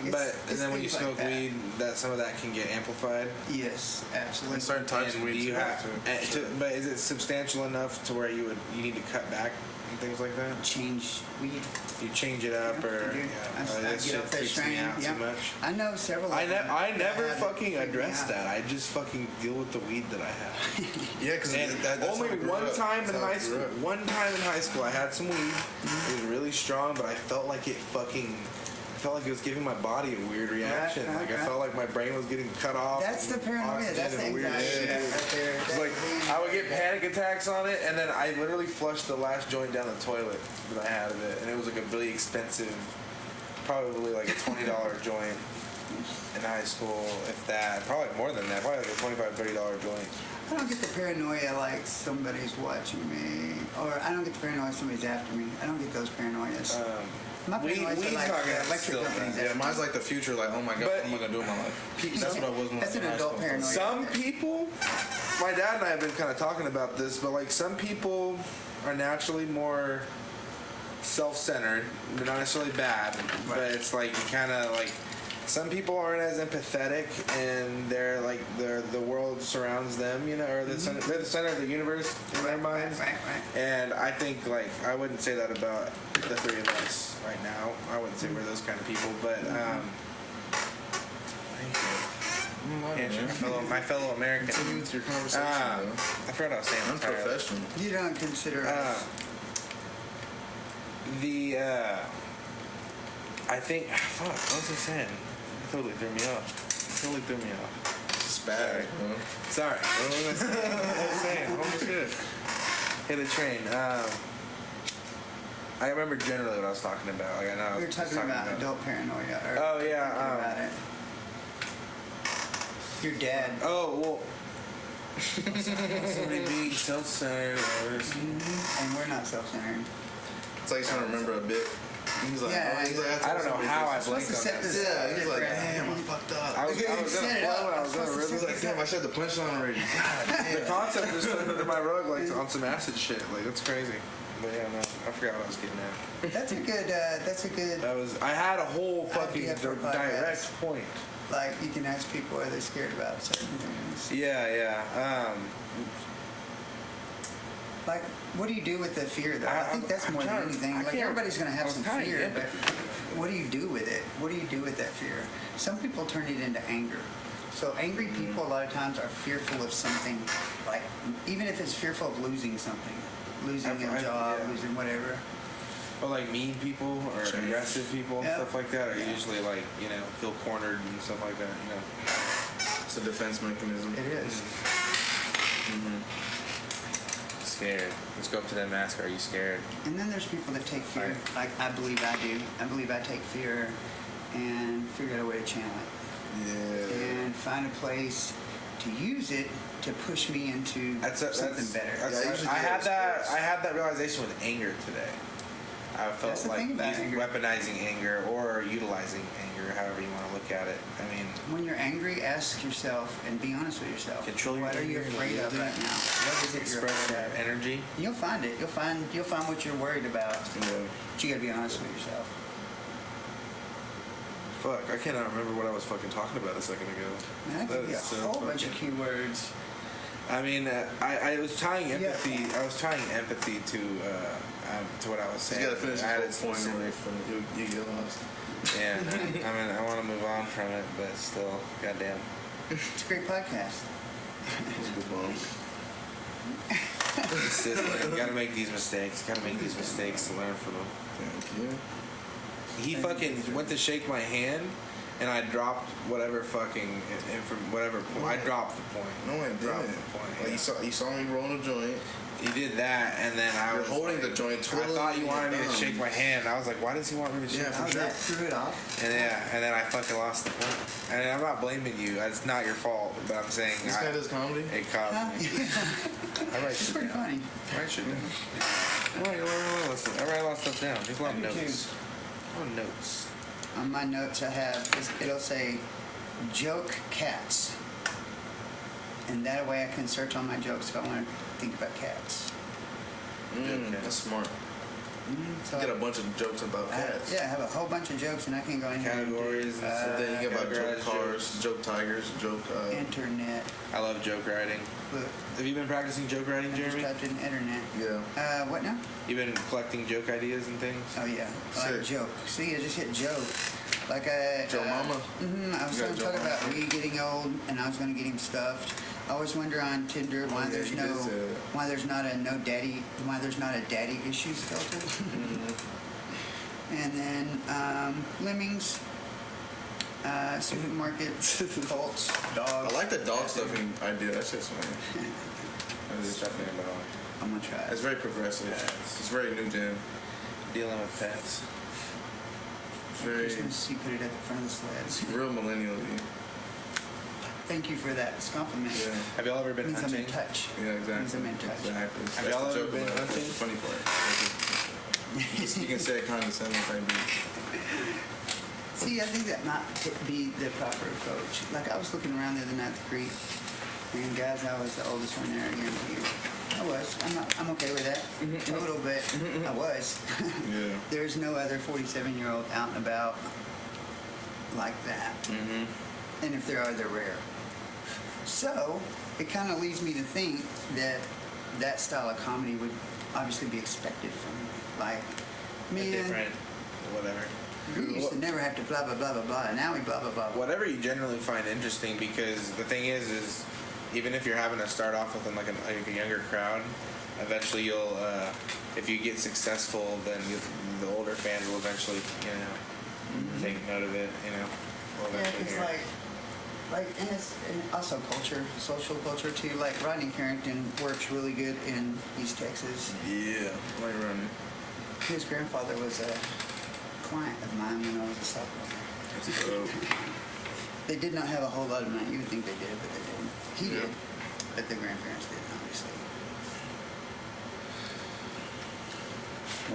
But and then when you things smoke like that. weed, that some of that can get amplified. Yes, absolutely. And certain types of And weed do you too. have? But is it substantial enough to where you need to cut back and things like that? Change weed. You change it up, or Dude, I that get shit off that freaks me strain. out Yep. too much. I know several. I of them never that have it fucking freak me address out. that. I just fucking deal with the weed that I have. Yeah, because And only one time in high school. One time in high school, I had some weed. It was really strong, but I felt like it was giving my body a weird reaction. Right. I felt like my brain was getting cut off. That's the paranoia. oxygen That's the and weird anxiety shit. right there. It's like I would get panic attacks on it, and then I literally flushed the last joint down the toilet that I had of it, and it was like a really expensive, probably like a $20 joint in high school, if that. Probably more than that. Probably like a $25-$30 joint. I don't get the paranoia like somebody's watching me, or I don't get the paranoia somebody's after me. I don't get those paranoias. My paranoias weed's are like not gonna electric still companies. Yeah, mine's like the future. Like, oh my god, But- what am I gonna do with my life? That's what I was when I That's was in an high adult school. paranoia. Some people, my dad and I have been kind of talking about this, but like some people are naturally more self-centered. They're not necessarily bad, but it's like you kind of like some people aren't as empathetic, and they're the world surrounds them, or they're the center of the universe in their minds. Right. And I think like I wouldn't say that about the three of us right now. I wouldn't say we're those kind of people, but thank you. Mm, Andrew, my fellow American. Continue with your conversation, though. I forgot what I was saying. Unprofessional. You don't consider us. I think, fuck, what was I saying? It totally threw me off. Spaz, bro. Sorry. What was I saying? Holy shit. Hit a train. I remember generally what I was talking about. Like, I know We were talking about adult paranoia. Or Oh, yeah. About it. Your dad. Oh, well. Somebody being self-centered. And we're not self-centered. It's like he's trying to remember a bit. He's like, Yeah, I don't know how I blanked on that. Yeah, he's like, damn, I fucked up. I was gonna He's like, damn, I said the punchline already. God damn. The concept just turned under my rug like on some acid shit. Like, that's crazy. But yeah, no, I forgot what I was getting at. That's a good. I had a whole fucking idea for a podcast. direct point. Like, you can ask people, are they scared about certain things? Yeah. Like, what do you do with the fear, though? I think that's more than anything. Like, everybody's going to have some fear, but what do you do with it? What do you do with that fear? Some people turn it into anger. So angry people a lot of times are fearful of something, like, even if it's fearful of losing something. Losing a job, losing whatever. Or like mean people or aggressive people and stuff like that are usually like, feel cornered and stuff like that, It's a defense mechanism. It is. Scared. Let's go up to that mask. Are you scared? And then there's people that take fear, like I believe I do. I believe I take fear and figure out a way to channel it. Yeah. And find a place to use it to push me into something better. I had that realization with anger today. I felt like weaponizing anger or utilizing anger, however you want to look at it. I mean, when you're angry, ask yourself and be honest with yourself. Control your What are you afraid of right now? What is it you're afraid of? Energy. You'll find it. You'll find what you're worried about. Yeah. But you gotta be honest with yourself. Fuck, I cannot remember what I was fucking talking about a second ago. Man, I could be a whole bunch of keywords. I mean, I was tying empathy. I was tying empathy to what I was saying. You gotta finish this whole point away from you get lost. Yeah, I mean, I want to move on from it, but still, goddamn. It's a great podcast. It's a good one. Gotta make these mistakes. Gotta make these mistakes to learn from them. Thank you. He fucking went to shake my hand, and I dropped whatever fucking from whatever point. I dropped the point. No, I didn't. Dropped the point. Like, you saw me rolling a joint. You did that, and then I was holding like, the joint. Totally I thought you wanted me to shake my hand. I was like, why does he want me to shake my hand? That threw it off. And then I fucking lost the point. And I'm not blaming you. It's not your fault. But I'm saying this guy does comedy. It caused me. I write It's shit pretty down. funny. I write shit down. I write a lot of stuff down. There's a lot of Me notes. A lot of notes. On my notes I have, it'll say, joke cats. And that way I can search on my jokes if I want to think about cats. That's smart. So Get a bunch of jokes about cats. I have a whole bunch of jokes, and I can go in here Categories and stuff. Then you get about joke Categorized cars, joke tigers, joke. internet. I love joke writing. Look, Have you been practicing joke writing, I just Jeremy? typed in internet. Yeah. What now? You've been collecting joke ideas and things? Oh yeah, like Sick. joke. See, I just hit joke. Like Joe Mama. I was You going got to Joe talk about Mama. me getting old, and I was going to get him stuffed. I always wonder on Tinder why yeah, there's you no, did say that. why there's not a daddy issues filter. And then Lemmings, supermarkets, Colts, dogs. I like the dog stuffing idea. That shit's funny. There's definitely about I'm gonna try It's it. very progressive. It's very new gen. dealing with pets. It's very Christmas, you put it at the front of the sled. real millennial. Thank you for that compliment. Yeah. Have y'all ever been Means I'm hunting? in touch. Yeah, exactly. Means I'm in touch. Exactly. Have y'all That's the ever joke been about it. hunting? That's the funny part. You can say it condescending type beat. See, I think that might be the proper approach. Like, I was looking around the other night at the creek, and guys, I was the oldest one there again here. I was. I'm okay with that. A little bit. I was. Yeah. There's no other 47-year-old out and about like that. And if there are, they're rare. So, it kind of leads me to think that that style of comedy would obviously be expected from me. Like, man, Different, whatever. we used to never have to blah, blah, blah, blah, blah, and now we blah, blah, blah. Whatever you generally find interesting, because the thing is even if you're having to start off with like a younger crowd, eventually you'll, if you get successful, then the older fans will eventually, take note of it. Yeah, it's and it's and also culture, social culture too. Like Rodney Carrington works really good in East Texas. Yeah, like Rodney. His grandfather was a client of mine when I was a sophomore. They did not have a whole lot of money. You would think they did, but they didn't. He did, but the grandparents didn't, obviously.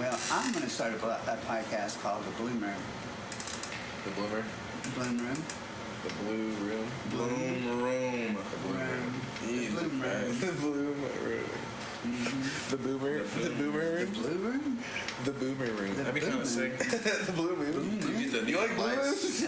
Well, I'm going to start a podcast called The Bloom Room. The Bloomer? Bloom Room. The Blue Room? Bloom Room. The Bloom Room. The Bloom Room. The Bloom Room. The Boomer. The Boomer The Room? Blue Room? The Boomer Room. That'd be kind of sick. The Blue Room. You like Blue Rooms?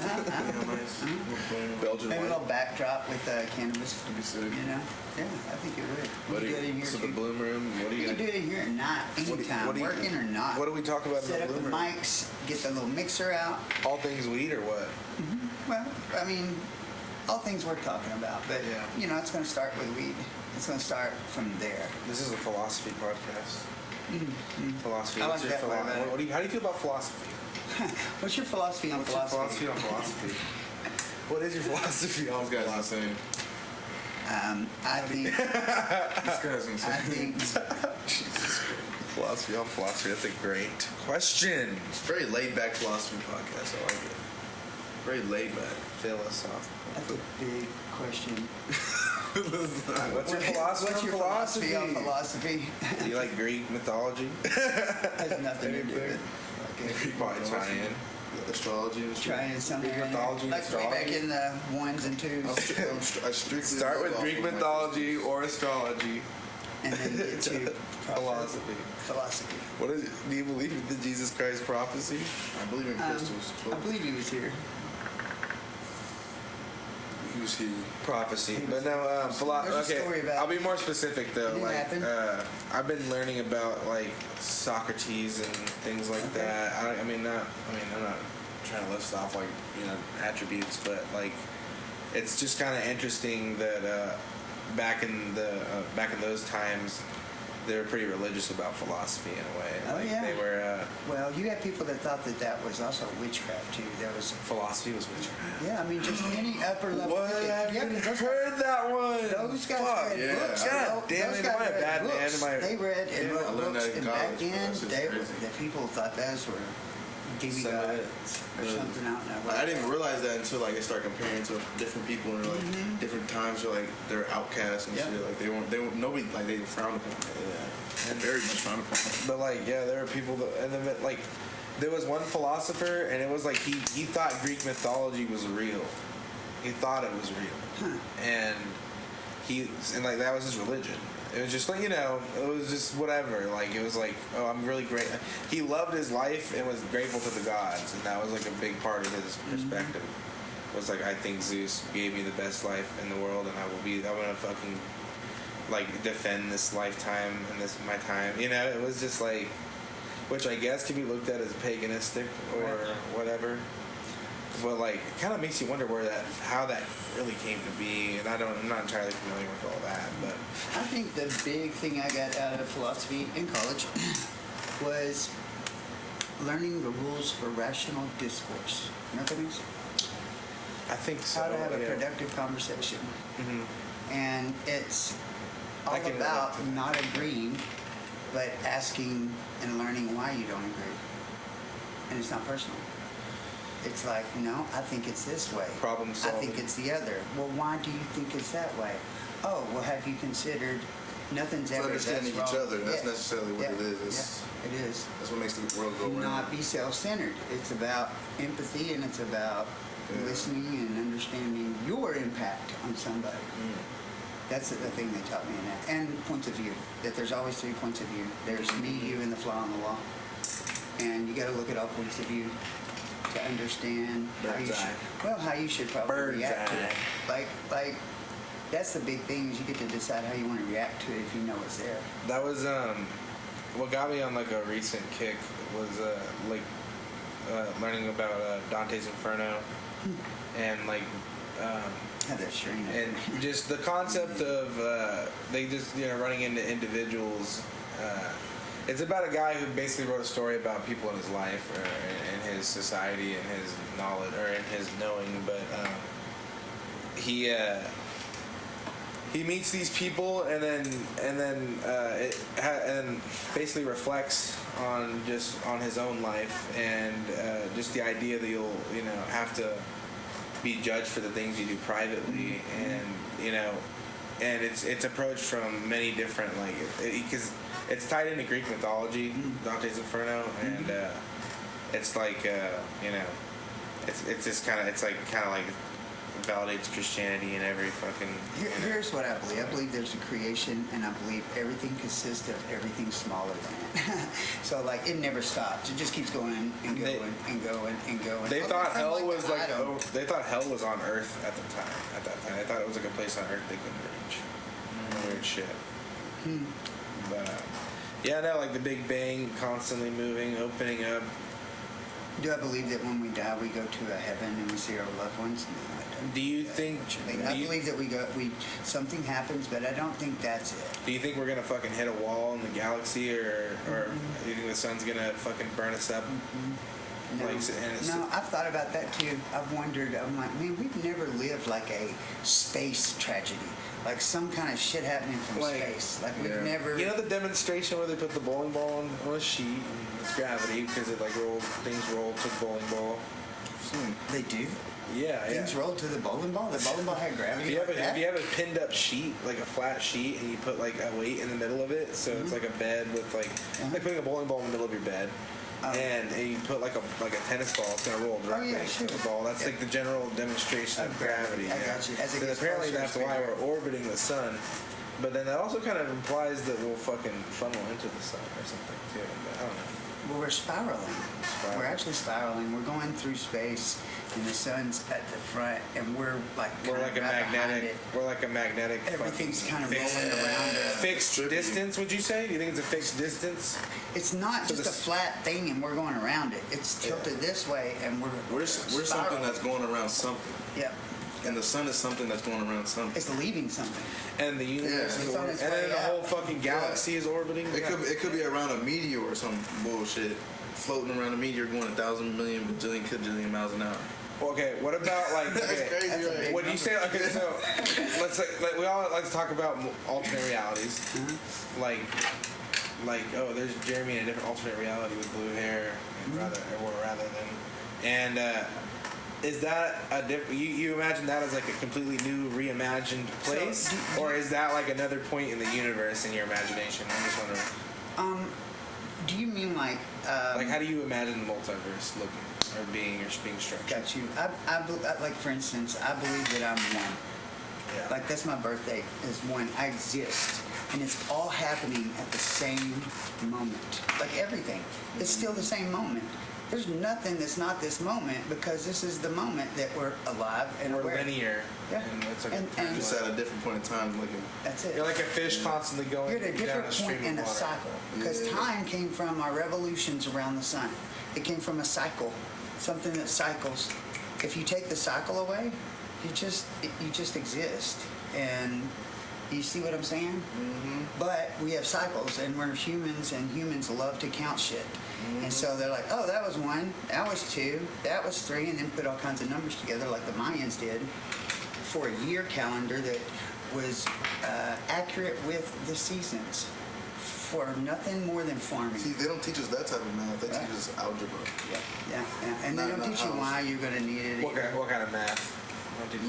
Belgian Maybe a wine. little backdrop with cannabis. That'd be sick. Yeah, I think it would. What You do do it in you, here so the too. Bloom Room, what are you You can do going it in here at night, anytime, what do you- working or not. What do we talk about in Set the up the Bloom Room? mics, get the little mixer out. All things weed or what? Well, I mean, all things we're talking about, but Yeah. it's going to start with weed. It's going to start from there. This is a philosophy podcast. Philosophy. I like What's your that way better. how do you feel about philosophy? What's your philosophy on What's your philosophy? philosophy on philosophy? What is your philosophy on This guy's insane. I think, This guy's I insane. think, philosophy on philosophy? That's a great question. It's a very laid back philosophy podcast. I like it. Very laid back. Philosophical. that's a big question. What's your philosophy What's on your philosophy? philosophy on philosophy? Do you like Greek mythology? Has nothing to do with You probably tie in. Astrology and shit. trying something Greek in there. mythology and Like way back astrology? in the ones and twos, I strictly Start with live Greek off of my mythology or astrology. and then get to proper Philosophy. Philosophy. What is? Do you believe in the Jesus Christ prophecy? I believe in crystals. I believe he was here. He was here. Prophecy, but no. There's a story about- I'll be more specific though. Did it happen? I've been learning about like Socrates and things like Okay. that. I'm not trying to list off like attributes, but like it's just kind of interesting that back in those times they were pretty religious about philosophy in a way. Oh, Like, yeah. They were. Well, you had people that thought that was also witchcraft too. There was, Philosophy was witchcraft. yeah, I mean, just any upper level. What? I Yeah, haven't 'cause those heard that one. Those guys Fuck, read yeah. books. God Those damn it, guys am I a read bad man? books. Am I- They read and Yeah, wrote I learned books, that in and back college, bro. then, That's just crazy. the people thought those were Some of it. demigods or something. I don't know. I didn't even realize that until like I started comparing to different people and like different times where like they're outcasts and Yeah. shit. Like they weren't nobody like they frowned upon. Yeah, and very much frowned upon. But like, yeah, there were people that, and then like, there was one philosopher, and it was like he thought Greek mythology was real. He thought it was real, and like that was his religion. It was just like it was just whatever. Like it was like, oh, I'm really great. He loved his life and was grateful to the gods, and that was like a big part of his perspective. Was like, I think Zeus gave me the best life in the world, and I'm gonna fucking like defend this lifetime and this my time. It was just like, which I guess can be looked at as paganistic or whatever. But like, it kind of makes you wonder how that really came to be, and I'm not entirely familiar with all that. But I think the big thing I got out of philosophy in college was learning the rules for rational discourse. You know what that means? I think so. How to have a yeah. productive conversation. Mhm. And it's all I can about relate to that. not agreeing, but asking and learning why you don't agree. And it's not personal. It's like, no, I think it's this way. Problem I solving. think it's the other. Well, why do you think it's that way? Oh, well, have you considered nothing's It's ever understanding that's each wrong. other. That's Yeah. necessarily what it is. It's, Yeah, it is. That's what makes the world go round. Not be self-centered. It's about empathy, and it's about listening and understanding your impact on somebody. That's the thing they taught me in that. And points of view. That there's always 3 points of view. There's me, you, and the fly on the wall. And you got to look at all points of view to understand how you should probably Bird's react to eye. it. Like that's the big thing is you get to decide how you want to react to it if you know it's there. That was what got me on like a recent kick was learning about Dante's Inferno and like have that string. And just the concept of they just running into individuals. It's about a guy who basically wrote a story about people in his life or in his society and his knowledge or in his knowing, but he meets these people and then basically reflects on his own life and just the idea that you'll have to be judged for the things you do privately, and and it's approached from many different because it's tied into Greek mythology, Dante's Inferno, and it's like it's just kind of validates Christianity in every fucking. Here's what I believe. I believe there's a creation, and I believe everything consists of everything smaller than it. So it never stops. It just keeps going and going and going and going. They thought hell was they thought hell was on Earth at that time. They thought it was a place on Earth they couldn't reach. Weird shit. But the Big Bang, constantly moving, opening up. Do I believe that when we die we go to a heaven and we see our loved ones? No, I don't. Do you think? I believe that something happens, but I don't think that's it. Do you think we're gonna fucking hit a wall in the galaxy, or do you think the sun's gonna fucking burn us up? No, I've thought about that too. I've wondered. I'm like, man, we've never lived like a space tragedy, like some kind of shit happening from space. We've never. The demonstration where they put the bowling ball on a sheet and it's gravity because it things roll to the bowling ball. They do. Yeah, things roll to the bowling ball. The bowling ball had gravity. If you have a pinned up sheet, like a flat sheet, and you put a weight in the middle of it, so it's like a bed with like putting a bowling ball in the middle of your bed. And you put like a tennis ball, it's gonna roll directly to the ball. That's the general demonstration of gravity. I got you. Because apparently that's why we're orbiting the sun. But then that also kind of implies that we'll fucking funnel into the sun or something too. But I don't know. Well, we're spiraling. We're actually spiraling. We're going through space, and the sun's at the front, and we're like a magnetic. We're like a magnetic. Everything's kind of rolling around us. Fixed distance? Would you say? Do you think it's a fixed distance? It's not just a flat thing, and we're going around it. It's tilted this way, and we're something that's going around something. Yep. And the sun is something that's going around something. It's leaving something. And the universe is orbiting. And then the whole fucking galaxy is orbiting. It could be around a meteor or some bullshit. Floating around a meteor going 1,000 million bajillion kajillion miles an hour. Okay, what about That's crazy, right? What do you say? Okay, so let's we all like to talk about alternate realities. There's Geremy in a different alternate reality with blue hair, is that a different? You imagine that as like a completely new, reimagined place, or is that like another point in the universe in your imagination? I'm just wondering. Do you mean like how do you imagine the multiverse looking or being structured? Got you. I like for instance, I believe that I'm one. Yeah. Like that's my birthday is one. I exist, and it's all happening at the same moment. Like everything, it's still the same moment. There's nothing that's not this moment because this is the moment that we're alive and we're aware. Linear. Yeah. And just at a different point in time looking. That's it. You're like a fish constantly going. You're at a different point in a cycle because time came from our revolutions around the sun. It came from a cycle, something that cycles. If you take the cycle away, you just exist. And you see what I'm saying? Mm-hmm. But we have cycles, and we're humans, and humans love to count shit. Mm-hmm. And so they're like, oh, that was 1, that was 2, that was 3, and then put all kinds of numbers together like the Mayans did for a year calendar that was accurate with the seasons for nothing more than farming. See, they don't teach us that type of math. They teach us algebra. Yeah. And they don't teach you why you're going to need it. What kind of math?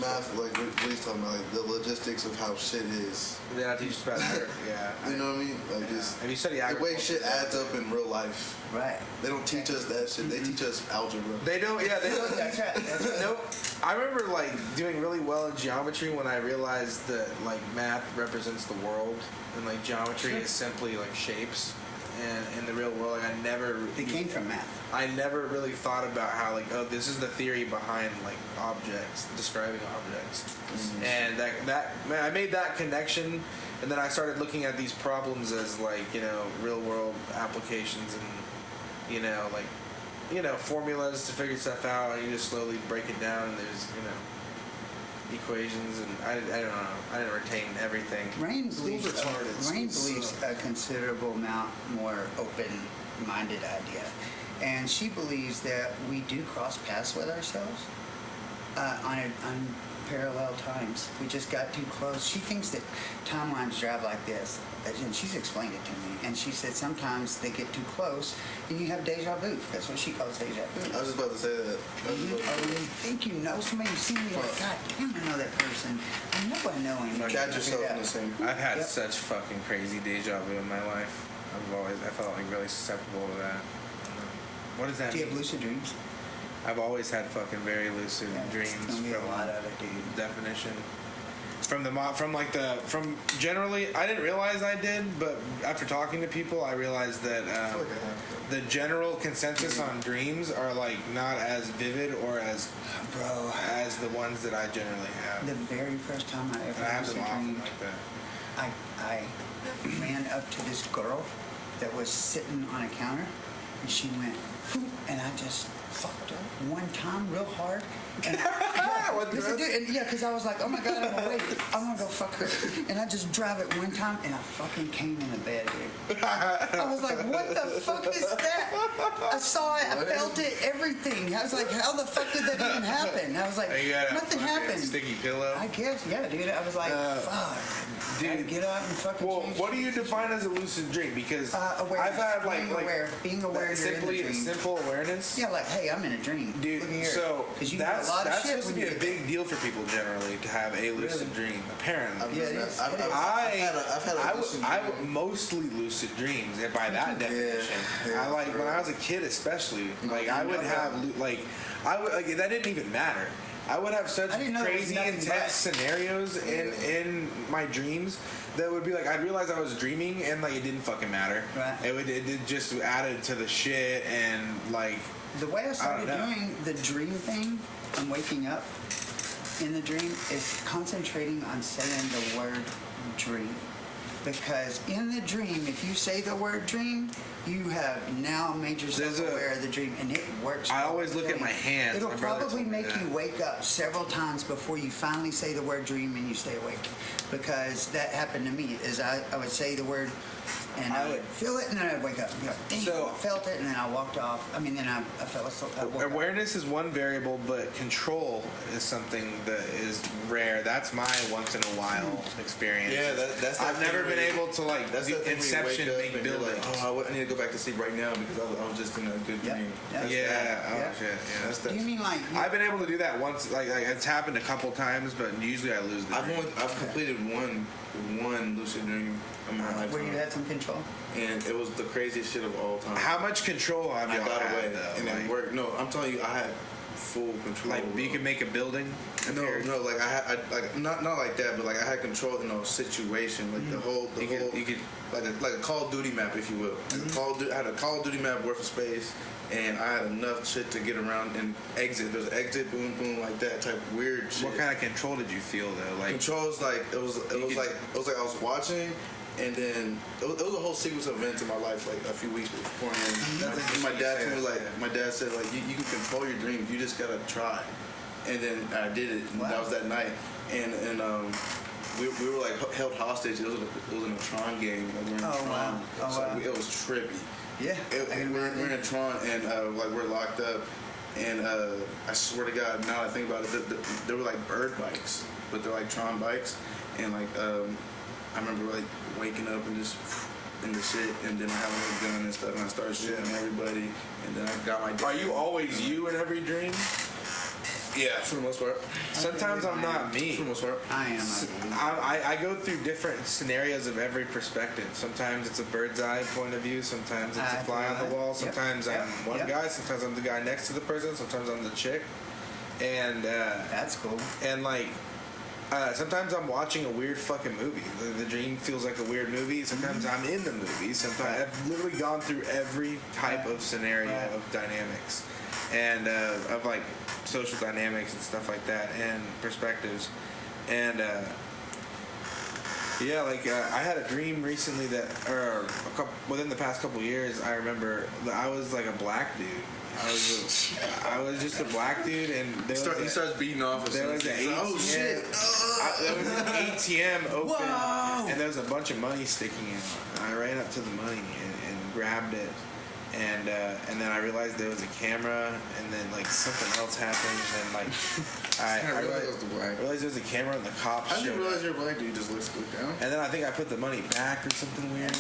Math, like what he's talking about, like the logistics of how shit is. Yeah, I teach us about that. Yeah. You know what I mean? Like just have you studied the way shit adds up in real life. Right. They don't teach us that shit. They teach us algebra. They don't. Yeah, they don't. That's right. Nope. I remember doing really well in geometry when I realized that math represents the world and geometry is simply shapes. And in the real world, It came from math. I never really thought about how this is the theory behind objects, describing objects, and I made that connection, and then I started looking at these problems as real world applications and formulas to figure stuff out, and you just slowly break it down, and there's equations, and I don't know. I didn't retain everything. Rain believes retarded. a considerable amount more open-minded idea, and she believes that we do cross paths with ourselves on parallel times. We just got too close. She thinks that timelines drive like this, and she's explained it to me. And she said sometimes they get too close, and you have deja vu. That's what she calls deja vu. I was just about to say that. Or when you think you know somebody, you see me, you're like, God damn, I know that person. I know him. Catch yourself in the same. I've had such fucking crazy deja vu in my life. I felt like really susceptible to that. What does that Do you mean? have lucid dreams? I've always had fucking very lucid dreams. Tell me a lot of it, dude. Definition. From generally, I didn't realize I did, but after talking to people, I realized that the general consensus on dreams are like not as vivid or as the ones that I generally have. The very first time I ever And I have lucid them often dreamed, like that. I ran up to this girl that was sitting on a counter, and she went, "Phoop," and I just fucked her one time real hard. And because I was like, oh my God, I'm awake. I'm gonna go fuck her. And I just drive it one time, and I fucking came in the bed, dude. I was like, what the fuck is that? I saw it, I felt it, everything. I was like, how the fuck did that even happen? I was like, nothing happened. Sticky pillow. I guess, yeah, dude. I was like, fuck. Dude, get up and fucking. Well, change what do you define as a lucid dream? Because awareness. I've had being aware you're in the dream. simple awareness. Yeah, like, hey, I'm in a dream. Dude, look here. so you that's a lot of shit supposed to be a big deal for people generally to have a lucid dream. Apparently, Yeah, it is. I've had a lucid I dream. mostly lucid dreams, and by that definition, Yeah, I like when I was a kid, especially. Like I would have that didn't even matter. I would have such crazy intense scenarios in my dreams that would be like I'd realize I was dreaming and like it didn't fucking matter. Right. It just added to the shit and like The way I started doing the dream thing, I'm waking up in the dream, is concentrating on saying the word dream. Because in the dream, if you say the word dream, you have now made yourself aware of the dream, and it works. I always look at my hands. It'll probably make you wake up several times before you finally say the word dream and you stay awake. Because that happened to me, is I would say the word, and I would feel it, and then I'd wake up and be like, damn, I felt it, and then I walked off. I mean, then I fell asleep. Awareness is one variable, but control is something that is rare. That's my once in a while experience. Yeah, that's. I've never been able to like that's Inception make buildings. Like, I need to go back to sleep right now because I was just in a good dream. Shit. Yeah. Do you mean like? I've been able to do that once. Like it's happened a couple times, but usually I lose the dream. I've completed one lucid dream in my lifetime. Where you had some control? And it was the craziest shit of all time. How much control have you got had, away though? and it worked. No, I'm telling you, I had full control. Like you could make a building. No, like I like not like that, but like I had control in a situation, like the whole like a Call of Duty map, if you will. I had a Call of Duty map worth of space, and I had enough shit to get around and exit. There's exit, boom, boom, like that type of weird shit. What kind of control did you feel though? Like control is like it was like I was watching. And then it was a whole sequence of events in my life, like a few weeks beforehand. My dad told me, my dad said, you can control your dreams, you just gotta try. And then I did it, and that was that night. And we were like held hostage. It was in a Tron game. Like we were in Tron. It was trippy. Yeah. We're in Tron, and like we're locked up. And I swear to God, now that I think about it, they were like bird bikes, but they're like Tron bikes, and like. I remember like waking up and just in the shit, and then I have a gun and stuff, and I started shooting everybody, and then I got my. Are you always you in every dream? Yeah, for the most part. Sometimes I'm not me. For the most part, I am. I go through different scenarios of every perspective. Sometimes it's a bird's eye point of view. Sometimes it's a fly on the wall. Sometimes I'm one guy. Sometimes I'm the guy next to the person. Sometimes I'm the chick. And that's cool. And like. Sometimes I'm watching a weird fucking movie. The dream feels like a weird movie. Sometimes I'm in the movie. Sometimes I've literally gone through every type of scenario of dynamics and of like social dynamics and stuff like that and perspectives. And Yeah, like I had a dream recently that, or within the past couple years, I remember that I was like a black dude. I was just a black dude, and He starts beating off. There was an ATM. Oh shit! There was an ATM open, Whoa! and there was a bunch of money sticking in. I ran up to the money and grabbed it, and then I realized there was a camera, and then like something else happened, and then like I realized there was a camera, and the cops. How did you realize you're black? Do you just look down? And then I think I put the money back or something weird.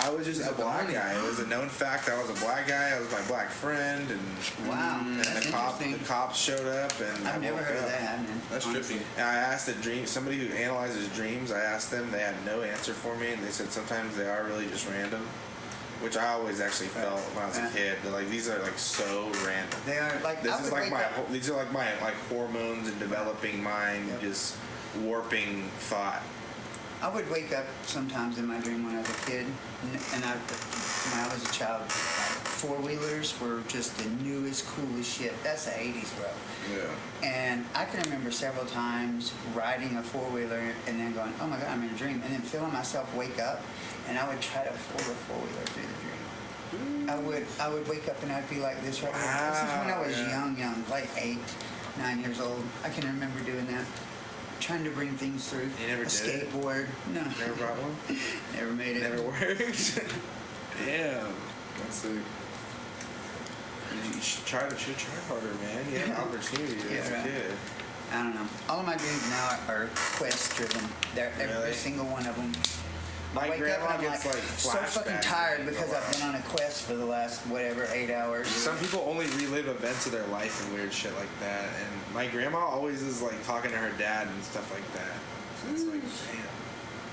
I was just a black guy. It was a known fact. I was a black guy. I was my black friend, and Wow, and that's the cops showed up, and I've never heard of that. That's trippy. And I asked somebody who analyzes dreams. I asked them. They had no answer for me, and they said sometimes they are really just random. Which I always actually felt when I was a kid. That like these are like so random. They are like These are like my hormones and developing mind, just warping thought. I would wake up sometimes in my dream when I was a kid, and when I was a child, four-wheelers were just the newest, coolest shit. That's the 80s, bro. Yeah. And I can remember several times riding a four-wheeler and then going, oh my God, I'm in a dream. And then feeling myself wake up, and I would try to pull the four-wheeler through the dream. I would wake up and I'd be like this right here. This is when I was young, like 8, 9 years old. I can remember doing that. Trying to bring things through. You never a did skateboard. No. Never brought one? Never made it. Never worked. Damn. That's sick. You should try harder, man. You have opportunity as a kid. I don't know. All of my dreams now are quest driven. They're every single one of them. My grandma gets like so fucking tired because I've been on a quest for the last 8 hours. Some people only relive events of their life and weird shit like that. And my grandma always is like talking to her dad and stuff like that. So it's like, damn,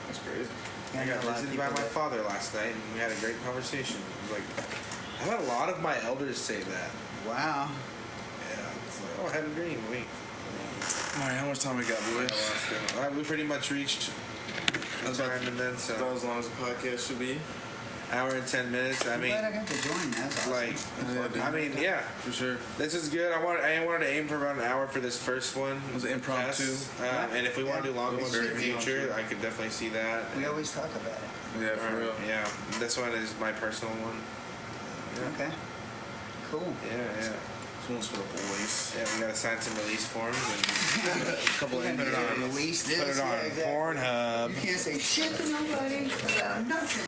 that's crazy. I got visited by my father last night and we had a great conversation. It was like, I've had a lot of my elders say that. Wow. Yeah, it's like, oh, I had a dream. Wait. All right, how much time we got, boys? All right, we pretty much reached the time, and then so. About as long as the podcast should be. Hour and 10 minutes. I mean, glad I got to join. That's awesome. I mean, yeah, for sure. This is good. I wanted to aim for about an hour for this first one. It was impromptu. And if we want to do longer ones in the future, I could definitely see that. We always talk about it. Yeah, for real. Yeah, this one is my personal one. Okay. Cool. Yeah. This one's for the boys. Yeah, we gotta sign some release forms and a couple of Release this. Put it on exactly. Pornhub. You can't say shit to nobody about nothing.